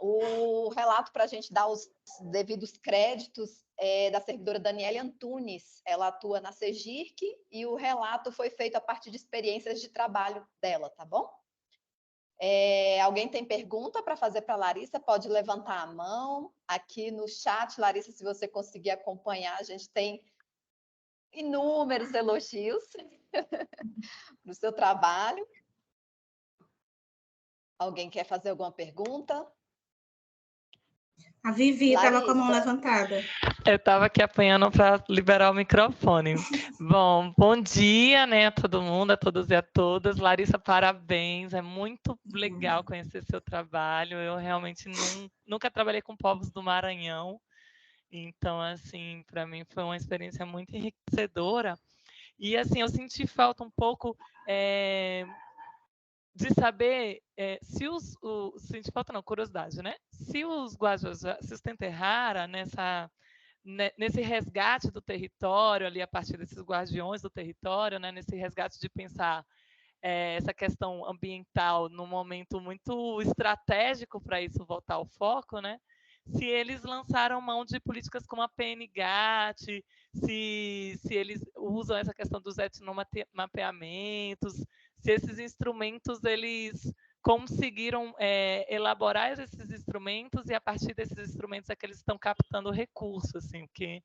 O relato, para a gente dar os devidos créditos, é da servidora Daniele Antunes. Ela atua na CEGIRC e o relato foi feito a partir de experiências de trabalho dela, tá bom? Alguém tem pergunta para fazer para a Larissa? Pode levantar a mão. Aqui no chat, Larissa, se você conseguir acompanhar, a gente tem inúmeros elogios para o seu trabalho. Alguém quer fazer alguma pergunta? A Vivi estava com a mão Larissa. levantada. Eu estava aqui apanhando para liberar o microfone. Bom dia, né, a todo mundo, a todos e a todas. Larissa, parabéns. É muito legal conhecer seu trabalho. Eu realmente nunca trabalhei com povos do Maranhão. Então, assim, para mim foi uma experiência muito enriquecedora. E, assim, eu senti falta um pouco de saber se senti falta não, curiosidade, né? Se os Guajajá, se os Tenterrara, nesse resgate do território, ali a partir desses guardiões do território, né, nesse resgate de pensar essa questão ambiental num momento muito estratégico para isso voltar ao foco, né? Se eles lançaram mão de políticas como a PNGAT, se eles usam essa questão dos etnomapeamentos, se esses instrumentos eles conseguiram elaborar esses instrumentos e a partir desses instrumentos é que eles estão captando recursos, assim, porque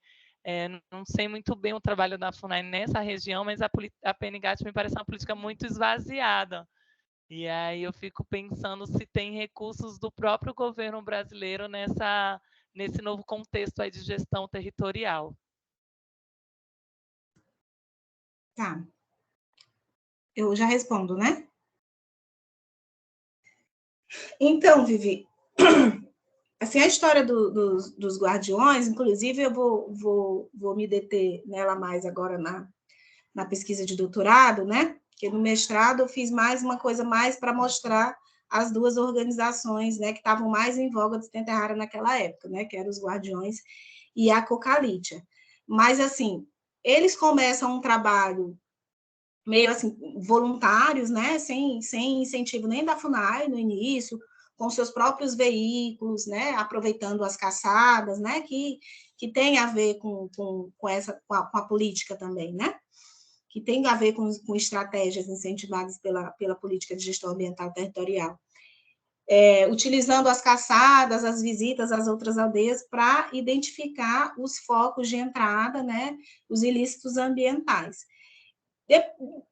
não sei muito bem o trabalho da FUNAI nessa região, mas a PNGAT me parece uma política muito esvaziada. E aí eu fico pensando se tem recursos do próprio governo brasileiro nesse novo contexto aí de gestão territorial. Tá. Eu já respondo, né? Então, Vivi, assim, a história dos guardiões, inclusive eu vou me deter nela mais agora na pesquisa de doutorado, né? Porque no mestrado eu fiz mais uma coisa mais para mostrar as duas organizações, né, que estavam mais em voga de Tenterrara naquela época, né, que eram os Guardiões e a Cocalitia. Mas, assim, eles começam um trabalho meio, assim, voluntários, né, sem incentivo nem da FUNAI no início, com seus próprios veículos, né, aproveitando as caçadas, né, que tem a ver com a política também, né, que tem a ver com estratégias incentivadas pela política de gestão ambiental territorial. Utilizando as caçadas, as visitas às outras aldeias para identificar os focos de entrada, né, os ilícitos ambientais.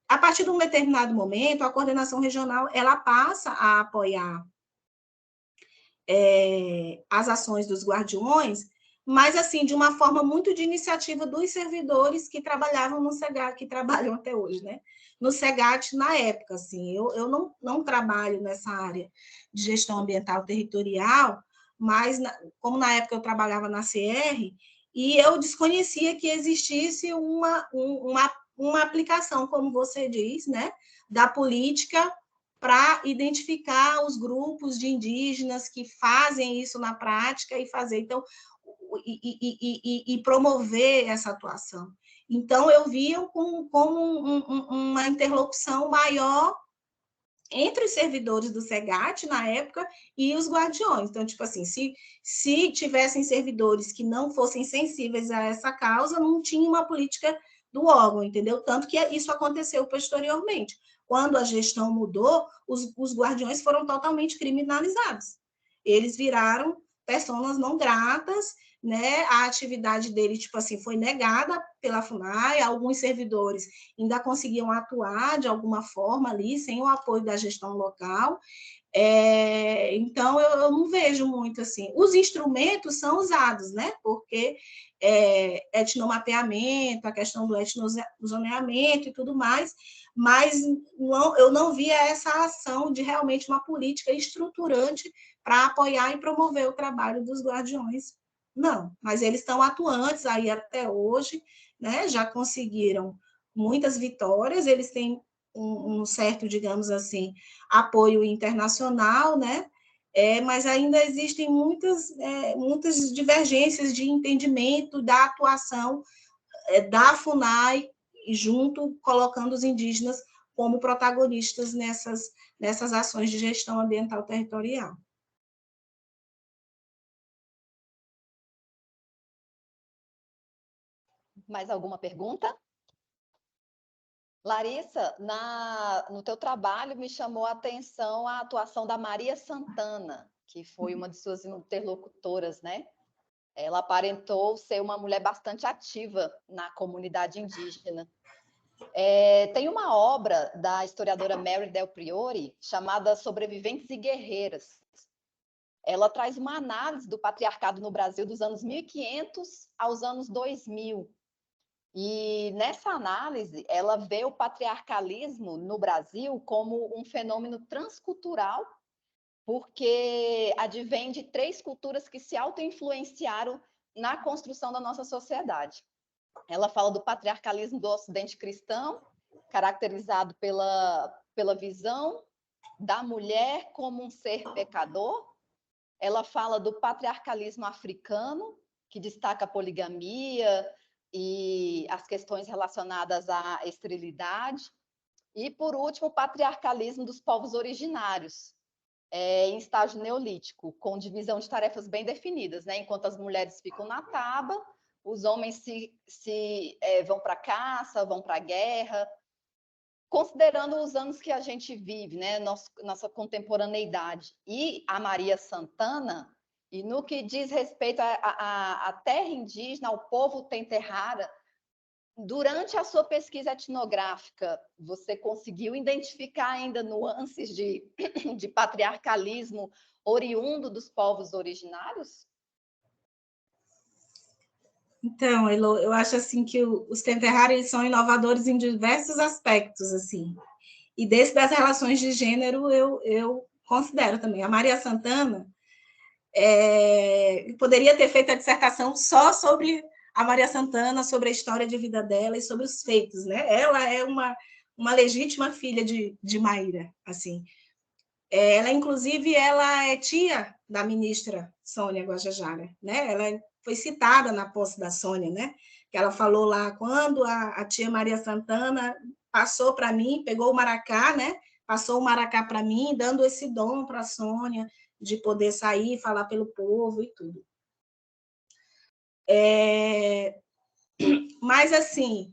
A partir de um determinado momento, a coordenação regional ela passa a apoiar as ações dos guardiões, mas, assim, de uma forma muito de iniciativa dos servidores que trabalhavam no SEGAR, que trabalham até hoje, né? no SEGAT na época. Assim, eu não trabalho nessa área de gestão ambiental territorial, mas como na época eu trabalhava na CR, e eu desconhecia que existisse uma aplicação, como você diz, né, da política para identificar os grupos de indígenas que fazem isso na prática e fazer, então, e promover essa atuação. Então, eu via como uma interlocução maior entre os servidores do SEGAT, na época, e os guardiões. Então, tipo assim, se tivessem servidores que não fossem sensíveis a essa causa, não tinha uma política do órgão, entendeu? Tanto que isso aconteceu posteriormente. Quando a gestão mudou, os guardiões foram totalmente criminalizados. Eles viraram pessoas não gratas, né? A atividade dele, tipo assim, foi negada pela FUNAI, alguns servidores ainda conseguiam atuar de alguma forma ali, sem o apoio da gestão local. Então, eu não vejo muito assim. Os instrumentos são usados, né? Porque etnomapeamento, a questão do etnozoneamento e tudo mais, mas eu não via essa ação de realmente uma política estruturante para apoiar e promover o trabalho dos guardiões. Não, mas eles estão atuantes aí até hoje, né? Já conseguiram muitas vitórias, eles têm um certo, digamos assim, apoio internacional, né? Mas ainda existem muitas divergências de entendimento da atuação da FUNAI, junto colocando os indígenas como protagonistas nessas ações de gestão ambiental territorial. Mais alguma pergunta? Larissa, no teu trabalho me chamou a atenção a atuação da Maria Santana, que foi uma de suas interlocutoras, né? Ela aparentou ser uma mulher bastante ativa na comunidade indígena. Tem uma obra da historiadora Mary Del Priore chamada Sobreviventes e Guerreiras. Ela traz uma análise do patriarcado no Brasil dos anos 1500 aos anos 2000. E nessa análise, ela vê o patriarcalismo no Brasil como um fenômeno transcultural, porque advém de 3 culturas que se auto-influenciaram na construção da nossa sociedade. Ela fala do patriarcalismo do Ocidente cristão, caracterizado pela visão da mulher como um ser pecador. Ela fala do patriarcalismo africano, que destaca a poligamia e as questões relacionadas à esterilidade. E, por último, o patriarcalismo dos povos originários, em estágio neolítico, com divisão de tarefas bem definidas, né? Enquanto as mulheres ficam na taba, os homens vão para a caça, vão para a guerra. Considerando os anos que a gente vive, né, nossa contemporaneidade, e a Maria Santana, e no que diz respeito à terra indígena, ao povo Tenterrara, durante a sua pesquisa etnográfica, você conseguiu identificar ainda nuances de patriarcalismo oriundo dos povos originários? Então, Elo, eu acho assim que os Tenterrara, eles são inovadores em diversos aspectos, assim. E das relações de gênero, eu considero também. A Maria Santana poderia ter feito a dissertação só sobre a Maria Santana, sobre a história de vida dela e sobre os feitos, né? Ela é uma legítima filha de Maíra, assim. Ela, inclusive, ela é tia da ministra Sônia Guajajara, né? Ela foi citada na posse da Sônia, né? Que ela falou lá, quando a tia Maria Santana passou para mim, pegou o maracá, né? Passou o maracá para mim, dando esse dom para a Sônia, de poder sair e falar pelo povo e tudo. Mas, assim,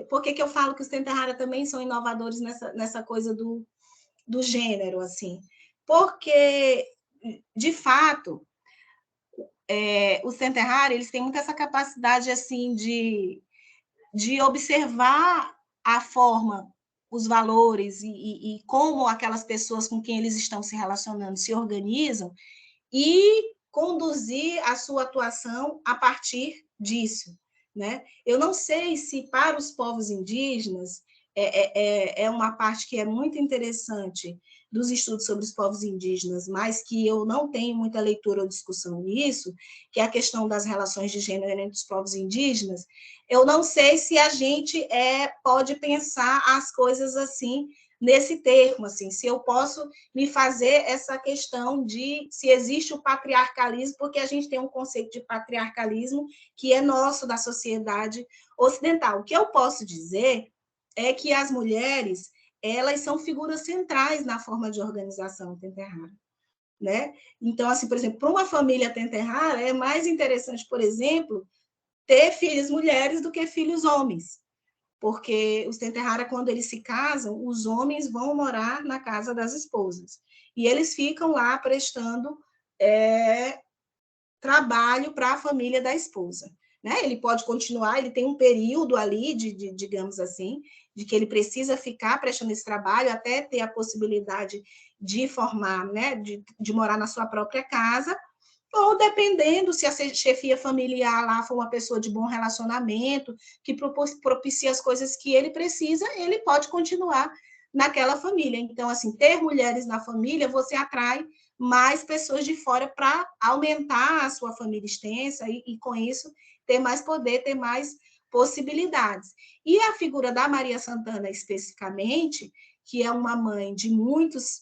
por que eu falo que os Tenterrara também são inovadores nessa coisa do gênero, assim? Porque, de fato, os Tenterrara, eles têm muito essa capacidade, assim, de observar a forma, os valores e como aquelas pessoas com quem eles estão se relacionando se organizam e conduzir a sua atuação a partir disso, né? Eu não sei se para os povos indígenas é uma parte que é muito interessante dos estudos sobre os povos indígenas, mas que eu não tenho muita leitura ou discussão nisso, que é a questão das relações de gênero entre os povos indígenas. Eu não sei se a gente pode pensar as coisas assim, nesse termo, assim, se eu posso me fazer essa questão de se existe o patriarcalismo, porque a gente tem um conceito de patriarcalismo que é nosso, da sociedade ocidental. O que eu posso dizer é que as mulheres, elas são figuras centrais na forma de organização tenterrara, né? Então, assim, por exemplo, para uma família tenterrara, é mais interessante, por exemplo, ter filhas mulheres do que filhos homens, porque os tenterrara, quando eles se casam, os homens vão morar na casa das esposas, e eles ficam lá prestando trabalho para a família da esposa. Né? Ele pode continuar, ele tem um período ali, digamos assim, de que ele precisa ficar prestando esse trabalho até ter a possibilidade de formar, né? de morar na sua própria casa, ou dependendo se a chefia familiar lá for uma pessoa de bom relacionamento, que propicia as coisas que ele precisa, ele pode continuar naquela família. Então, assim, ter mulheres na família, você atrai mais pessoas de fora para aumentar a sua família extensa e, com isso, ter mais poder, ter mais possibilidades. E a figura da Maria Santana, especificamente, que é uma mãe de muitos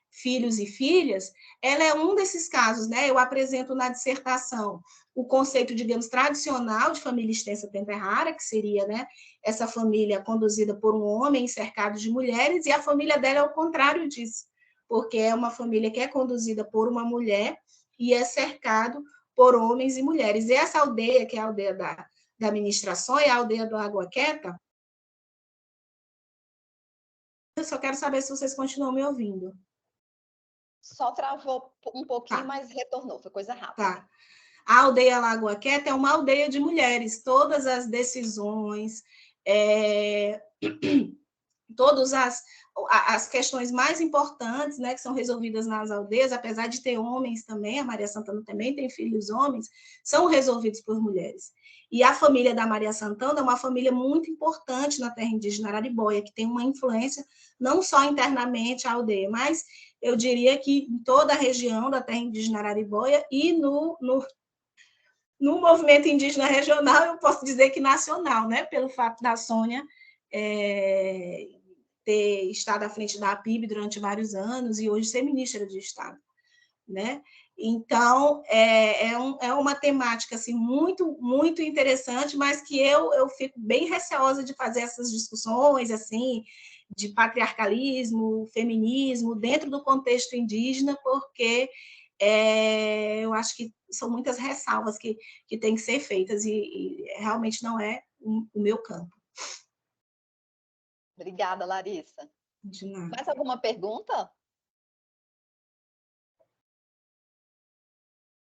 filhos e filhas, ela é um desses casos, né? Eu apresento na dissertação o conceito, digamos, tradicional de família extensa tenterrara, que seria, né, essa família conduzida por um homem cercado de mulheres, e a família dela é o contrário disso, porque é uma família que é conduzida por uma mulher e é cercado por homens e mulheres. E essa aldeia, que é a aldeia da administração, é a aldeia do Água Quieta. Eu só quero saber se vocês continuam me ouvindo. Só travou um pouquinho, mas retornou, foi coisa rápida. Tá. A aldeia Lagoa Quieta é uma aldeia de mulheres. Todas as decisões, todas as questões mais importantes, né, que são resolvidas nas aldeias, apesar de ter homens também, a Maria Santana também tem filhos homens, são resolvidos por mulheres. E a família da Maria Santana é uma família muito importante na terra indígena Araribóia, que tem uma influência não só internamente à aldeia, mas eu diria que em toda a região da terra indígena Araribóia e no movimento indígena regional, eu posso dizer que nacional, né? Pelo fato da Sônia ter estado à frente da APIB durante vários anos e hoje ser ministra de Estado, né? Então, é uma temática assim, muito, muito interessante, mas que eu fico bem receosa de fazer essas discussões assim, de patriarcalismo, feminismo, dentro do contexto indígena, porque eu acho que são muitas ressalvas que têm que ser feitas e realmente não é o meu campo. Obrigada, Larissa. De nada. Mais alguma pergunta?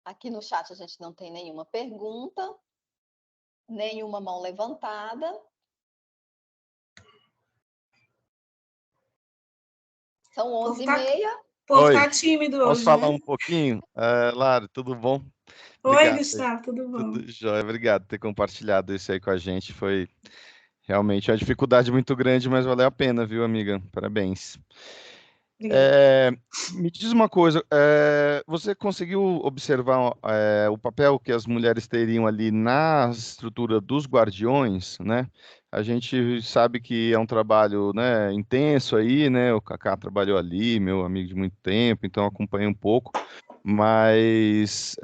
Aqui no chat a gente não tem nenhuma pergunta, nenhuma mão levantada. São 11h30. O povo está tímido hoje, Posso falar né? um pouquinho? Lara, tudo bom? Oi, Obrigado. Gustavo, tudo bom? Tudo jóia, obrigado por ter compartilhado isso aí com a gente. Foi realmente uma dificuldade muito grande, mas valeu a pena, viu, amiga? Parabéns. Me diz uma coisa, você conseguiu observar o papel que as mulheres teriam ali na estrutura dos guardiões, né? A gente sabe que é um trabalho, né, intenso aí, né? O Kaká trabalhou ali, meu amigo de muito tempo, então acompanhei um pouco. Mas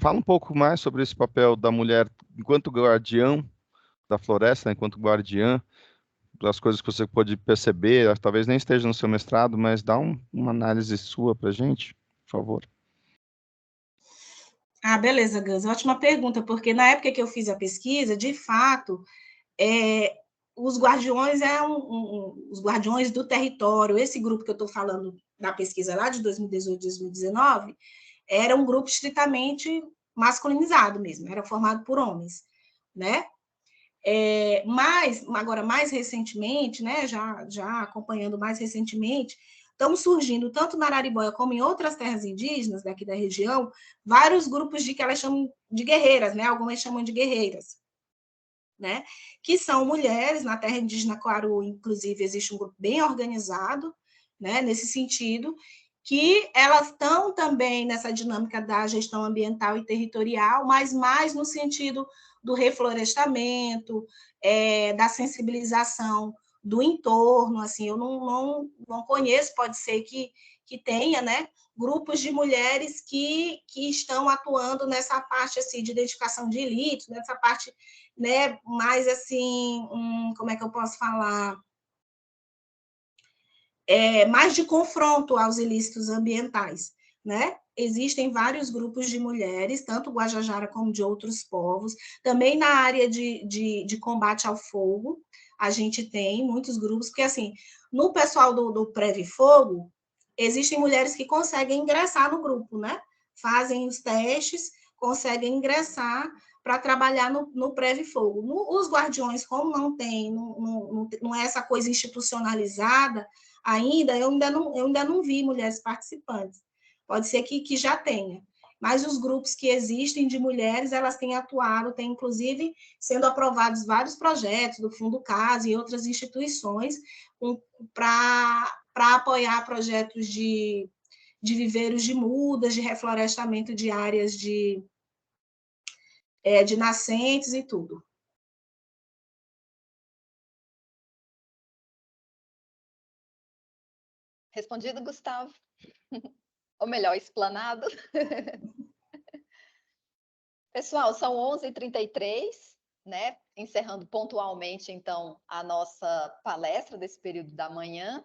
fala um pouco mais sobre esse papel da mulher enquanto guardião da floresta, né, enquanto guardiã, das coisas que você pode perceber, talvez nem esteja no seu mestrado, mas dá uma análise sua para a gente, por favor. Beleza, Gus. Ótima pergunta, porque na época que eu fiz a pesquisa, de fato, os guardiões os guardiões do território, esse grupo que eu estou falando da pesquisa lá de 2018, 2019, era um grupo estritamente masculinizado mesmo, era formado por homens, né? Mas, agora, mais recentemente, né, já acompanhando mais recentemente, estão surgindo, tanto na Araribóia como em outras terras indígenas daqui da região, vários grupos que elas chamam de guerreiras, né? Algumas chamam de guerreiras. né? Que são mulheres, na terra indígena Coaru, inclusive, existe um grupo bem organizado, né? Nesse sentido, que elas estão também nessa dinâmica da gestão ambiental e territorial, mas mais no sentido do reflorestamento, da sensibilização do entorno, assim, eu não conheço, pode ser que tenha, né, grupos de mulheres que estão atuando nessa parte, assim, de identificação de ilícitos, nessa parte, né, mais, assim, como é que eu posso falar? Mais de confronto aos ilícitos ambientais, né? Existem vários grupos de mulheres, tanto Guajajara como de outros povos. Também na área de combate ao fogo, a gente tem muitos grupos, porque, assim, no pessoal do Preve Fogo, existem mulheres que conseguem ingressar no grupo, né? Fazem os testes, conseguem ingressar para trabalhar no Preve Fogo. Os guardiões, como não tem, não é essa coisa institucionalizada, ainda, eu ainda não vi mulheres participantes. Pode ser que já tenha. Mas os grupos que existem de mulheres, elas têm atuado, têm, inclusive, sendo aprovados vários projetos do Fundo Casa e outras instituições para apoiar projetos de viveiros de mudas, de reflorestamento de áreas de nascentes e tudo. Respondido, Gustavo? Ou melhor, explanado? Pessoal, são 11h33, né? Encerrando pontualmente, então, a nossa palestra desse período da manhã.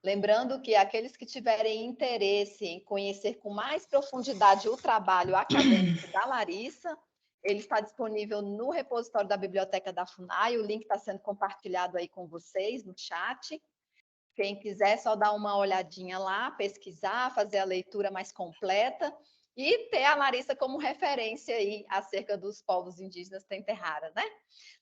Lembrando que aqueles que tiverem interesse em conhecer com mais profundidade o trabalho acadêmico da Larissa, ele está disponível no repositório da Biblioteca da FUNAI, o link está sendo compartilhado aí com vocês no chat. Quem quiser só dar uma olhadinha lá, pesquisar, fazer a leitura mais completa e ter a Larissa como referência aí acerca dos povos indígenas Tenterrara, né?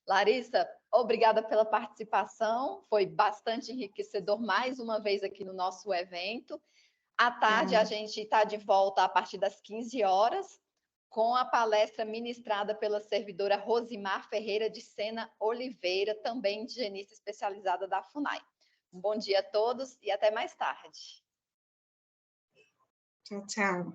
Larissa, obrigada pela participação, foi bastante enriquecedor mais uma vez aqui no nosso evento. À tarde a gente está de volta a partir das 15 horas, com a palestra ministrada pela servidora Rosimar Ferreira de Sena Oliveira, também indigenista especializada da FUNAI. Um bom dia a todos e até mais tarde. Tchau, tchau.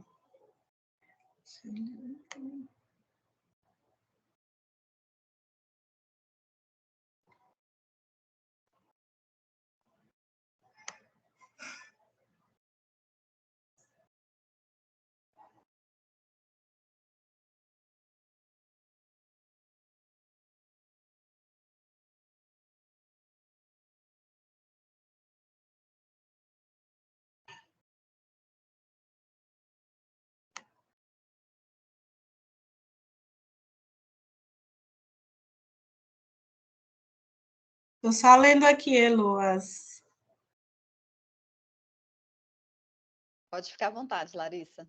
Estou só lendo aqui, Eloas. Pode ficar à vontade, Larissa.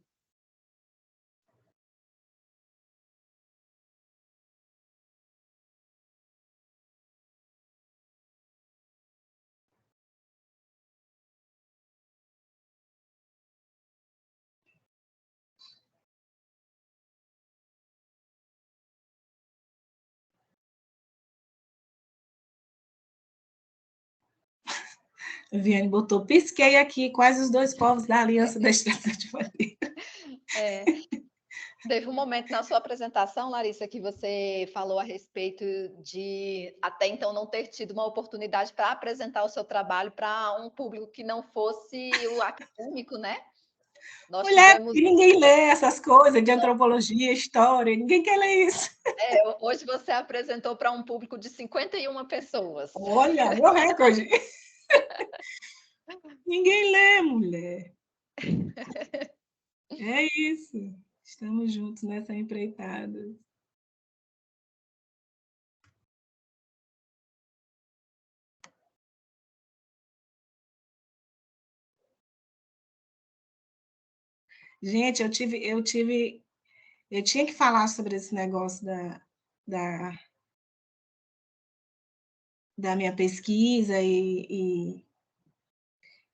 Viane botou, pisquei aqui, quais os dois povos da Aliança da Extração de Madeira. Teve um momento na sua apresentação, Larissa, que você falou a respeito de até então não ter tido uma oportunidade para apresentar o seu trabalho para um público que não fosse o acadêmico, né? Nós Mulher, tivemos... ninguém lê essas coisas de antropologia, história, ninguém quer ler isso. Hoje você apresentou para um público de 51 pessoas. Olha, meu recorde. Ninguém lê, mulher. É isso. Estamos juntos nessa empreitada. Gente, eu tinha que falar sobre esse negócio da minha pesquisa e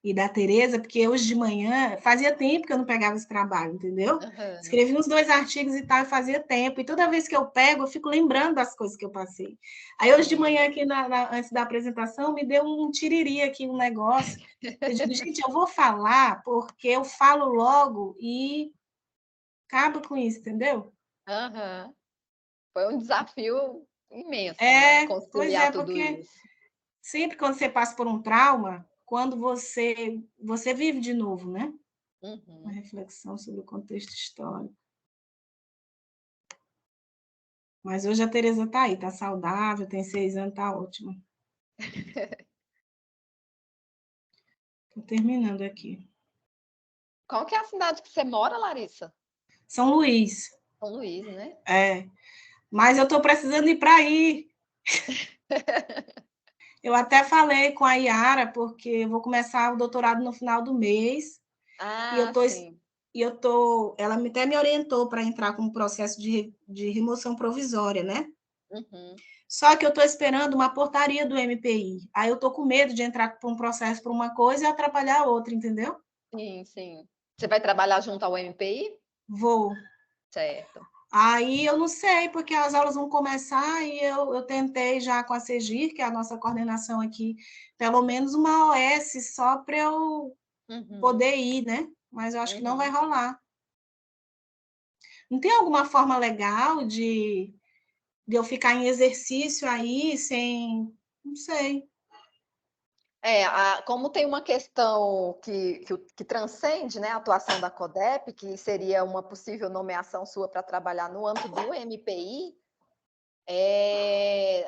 e da Tereza, porque hoje de manhã fazia tempo que eu não pegava esse trabalho, entendeu? Aham. Escrevi uns 2 artigos e tal, e fazia tempo, e toda vez que eu pego, eu fico lembrando das coisas que eu passei. Aí hoje de manhã, aqui antes da apresentação, me deu um tiriri aqui, um negócio. Eu digo, gente, eu vou falar, porque eu falo logo e acabo com isso, entendeu? Aham. Foi um desafio imenso, né? Pois Conciliar é, tudo porque isso. sempre quando você passa por um trauma, quando você vive de novo, né? Uma Uhum. reflexão sobre o contexto histórico. Mas hoje a Tereza está aí, está saudável, tem 6 anos, está ótima. Estou terminando aqui. Qual que é a cidade que você mora, Larissa? São Luís. São Luís, né? Mas eu estou precisando ir para aí. Eu até falei com a Yara, porque eu vou começar o doutorado no final do mês. Ah, sim. Ela até me orientou para entrar com um processo de remoção provisória, né? Uhum. Só que eu estou esperando uma portaria do MPI. Aí eu estou com medo de entrar com um processo para uma coisa e atrapalhar a outra, entendeu? Sim, sim. Você vai trabalhar junto ao MPI? Vou. Certo. Aí eu não sei, porque as aulas vão começar e eu tentei já com a CEGIR, que é a nossa coordenação aqui, pelo menos uma OS só para eu poder ir, né? Mas eu acho que não vai rolar. Não tem alguma forma legal de eu ficar em exercício aí sem. Não sei. Como tem uma questão que transcende, né, a atuação da CODEP, que seria uma possível nomeação sua para trabalhar no âmbito do MPI,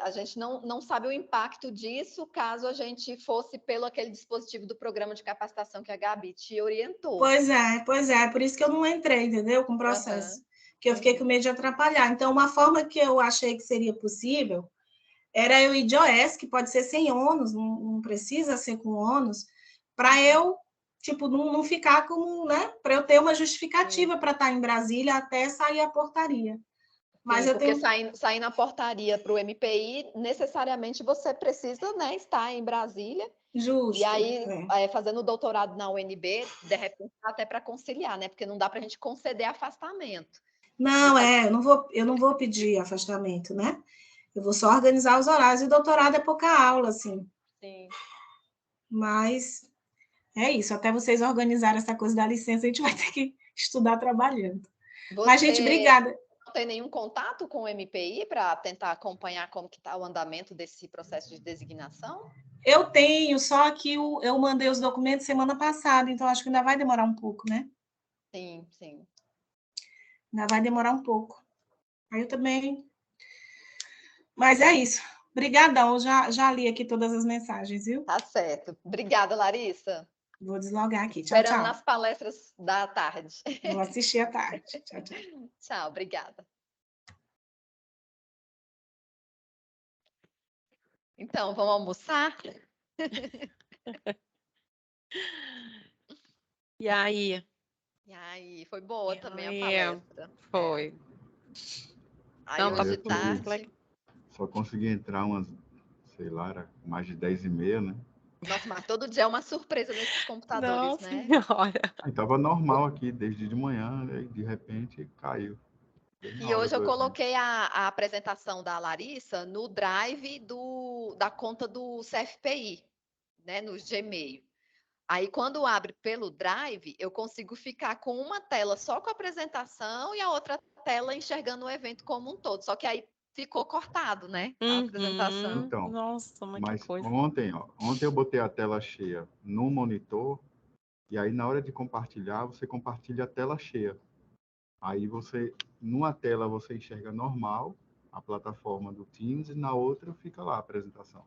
a gente não sabe o impacto disso caso a gente fosse pelo aquele dispositivo do programa de capacitação que a Gabi te orientou. Pois é, por isso que eu não entrei, entendeu? Com o processo. Que eu fiquei com medo de atrapalhar. Então, uma forma que eu achei que seria possível era eu ir de OS, que pode ser sem ônus, não precisa ser com ônus, para eu, tipo, não ficar como, né? Para eu ter uma justificativa para estar em Brasília até sair a portaria. Mas Sim, eu porque tenho. saindo a portaria para o MPI, necessariamente você precisa, né, estar em Brasília. E Justo. aí, fazendo o doutorado na UNB, de repente, até para conciliar, né? Porque não dá para a gente conceder afastamento. Não, eu não vou pedir afastamento, né? Eu vou só organizar os horários, e o doutorado é pouca aula, assim. Sim. Mas é isso, até vocês organizarem essa coisa da licença, a gente vai ter que estudar trabalhando. Mas, gente, obrigada. Não tem nenhum contato com o MPI para tentar acompanhar como que está o andamento desse processo de designação? Eu tenho, só que eu mandei os documentos semana passada, então acho que ainda vai demorar um pouco, né? Sim, sim. Ainda vai demorar um pouco. Aí eu também. Mas é isso. Obrigadão, já li aqui todas as mensagens, viu? Tá certo. Obrigada, Larissa. Vou deslogar aqui. Tchau, Esperando tchau. nas palestras da tarde. Vou assistir à tarde. Tchau, tchau. Tchau, obrigada. Então, vamos almoçar? E aí? E aí, foi boa também a Aí, palestra. foi. Aí Não, tá hoje de muito legal. tarde. Só consegui entrar umas, sei lá, era mais de 10h30, né? Nossa, mas todo dia é uma surpresa nesses computadores, Nossa né? senhora. Aí tava normal aqui desde de manhã, aí de repente caiu. Bem na E hora hoje eu do evento. coloquei a apresentação da Larissa no drive da conta do CFPI, né, no Gmail. Aí, quando abre pelo drive, eu consigo ficar com uma tela só com a apresentação e a outra tela enxergando o evento como um todo. Só que aí ficou cortado, né, a apresentação. Então, Nossa, mas que mas coisa. ontem eu botei a tela cheia no monitor, e aí na hora de compartilhar, você compartilha a tela cheia. Aí você, numa tela você enxerga normal a plataforma do Teams, e na outra fica lá a apresentação.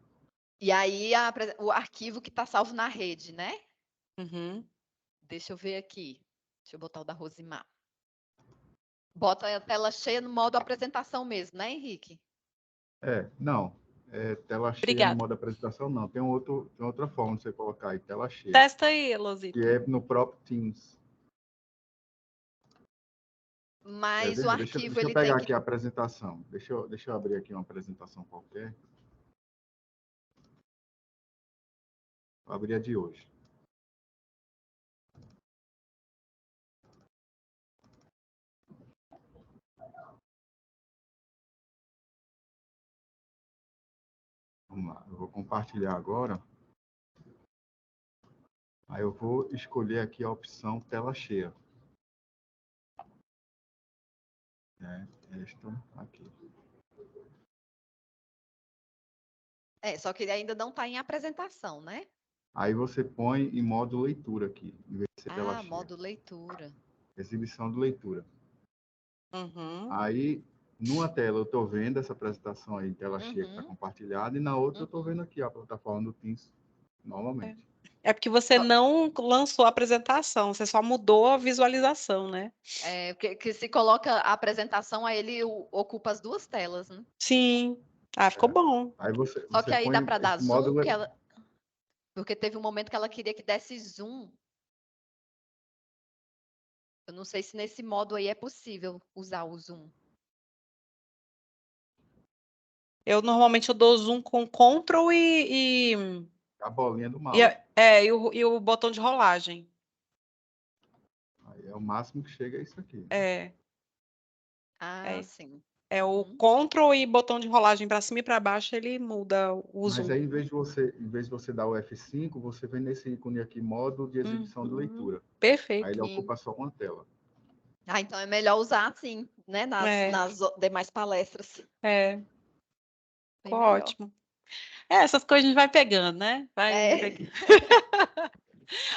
E aí, o arquivo que está salvo na rede, né? Uhum. Deixa eu ver aqui. Deixa eu botar o da Rosimar. Bota a tela cheia no modo apresentação mesmo, né, Henrique? Não. Tela cheia no Obrigada. modo apresentação, não. Tem outra forma de você colocar aí, tela cheia. Testa aí, Elosita. Que é no próprio Teams. Mas o arquivo, deixa eu ele pegar tem que... aqui a apresentação. Deixa eu abrir aqui uma apresentação qualquer. Vou abrir a de hoje. Vamos lá, eu vou compartilhar agora. Aí eu vou escolher aqui a opção tela cheia. Esta aqui. Só que ele ainda não está em apresentação, né? Aí você põe em modo leitura aqui, em vez de ser tela cheia. Modo leitura. Exibição de leitura. Uhum. Aí, numa tela eu estou vendo essa apresentação aí em tela cheia que está compartilhada, e na outra eu estou vendo aqui a plataforma do Teams, normalmente. É porque você não lançou a apresentação, você só mudou a visualização, né? Porque se coloca a apresentação, aí ele ocupa as duas telas, né? Sim. Ficou bom. Aí você Só que aí põe dá para dar esse modo... zoom, porque teve um momento que ela queria que desse zoom. Eu não sei se nesse modo aí é possível usar o zoom. Eu normalmente dou zoom com Ctrl e A bolinha do mouse. e o botão de rolagem. Aí é o máximo que chega a isso aqui. Sim. É o Ctrl e botão de rolagem para cima e para baixo, ele muda o zoom. Mas aí, em vez de você dar o F5, você vem nesse ícone aqui, modo de exibição de leitura. Perfeito. Aí ele ocupa só uma tela. Então é melhor usar assim, né? Nas demais palestras. Ficou ótimo. Essas coisas a gente vai pegando, né? Vai pegando.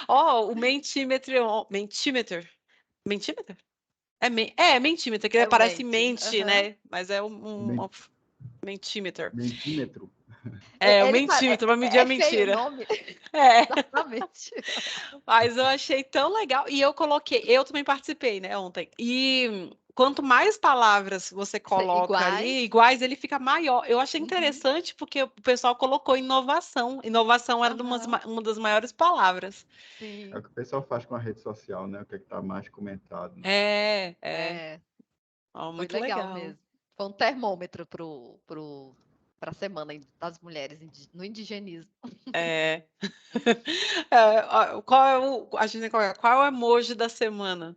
O Mentimeter. Mentimeter? Mentimeter, que parece mente, né? Mas é um Mentimeter. Mentímetro. O Mentimeter, vai medir a mentira. Feio o nome. Exatamente. Mas eu achei tão legal. E eu também participei, né, ontem. E quanto mais palavras você coloca ali, iguais, ele fica maior. Eu achei interessante porque o pessoal colocou inovação. Inovação era uma das maiores palavras. Sim. É o que o pessoal faz com a rede social, né? O que está mais comentado. Né? Foi Muito legal legal mesmo. Foi um termômetro para a Semana das Mulheres no Indigenismo. Qual é o emoji da semana?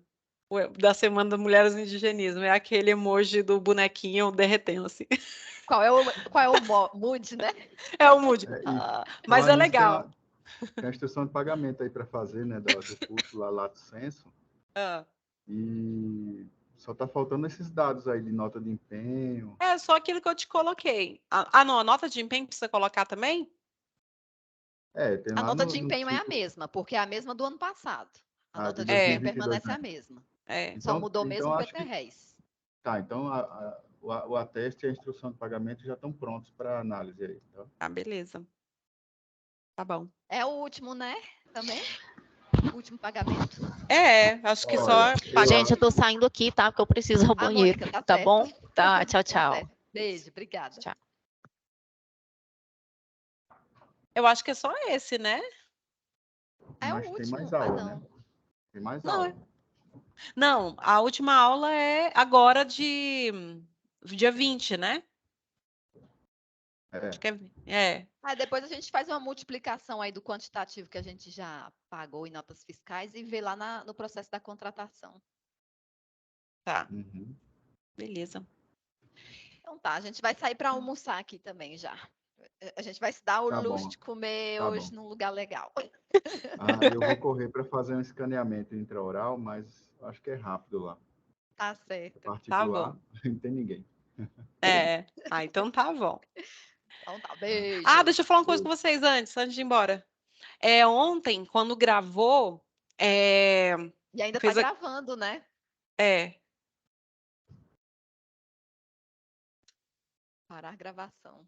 Da Semana das Mulheres no Indigenismo. É aquele emoji do bonequinho derretendo, assim. Qual é o mood, né? É o mood. Mas é legal. Tem a instrução de pagamento aí para fazer, né? Do curso lá, Lato Senso. E só está faltando esses dados aí de nota de empenho. É só aquilo que eu te coloquei. Não, a nota de empenho precisa colocar também? Tem A lá nota de no empenho é a tipo... mesma, porque é a mesma do ano passado. A nota de 2022, empenho permanece a mesma. Só mudou mesmo o PTRES. Tá, então o ateste e a instrução de pagamento já estão prontos para análise aí. Tá? Beleza. Tá bom. É o último, né? Também? O último pagamento? Acho que só... Gente, eu tô saindo aqui, tá? Porque eu preciso ir ao banheiro. Mônica, tá bom? Tá, tchau, tchau. Certo. Beijo, obrigada. Tchau. Eu acho que é só esse, né? Mas o último. tem mais aula, né? Tem mais aula. Não, a última aula é agora de dia 20, né? Acho que depois a gente faz uma multiplicação aí do quantitativo que a gente já pagou em notas fiscais e vê lá no processo da contratação. Tá. Beleza. Então tá, a gente vai sair para almoçar aqui também já. A gente vai se dar o luxo de comer hoje num lugar legal. Eu vou correr para fazer um escaneamento intraoral, mas acho que é rápido lá. Tá certo. Particular, não tem ninguém. Então tá bom. Então tá, beijo. Deixa eu falar uma coisa com vocês antes de ir embora. Ontem, quando gravou... E ainda tá gravando, né? Parar a gravação.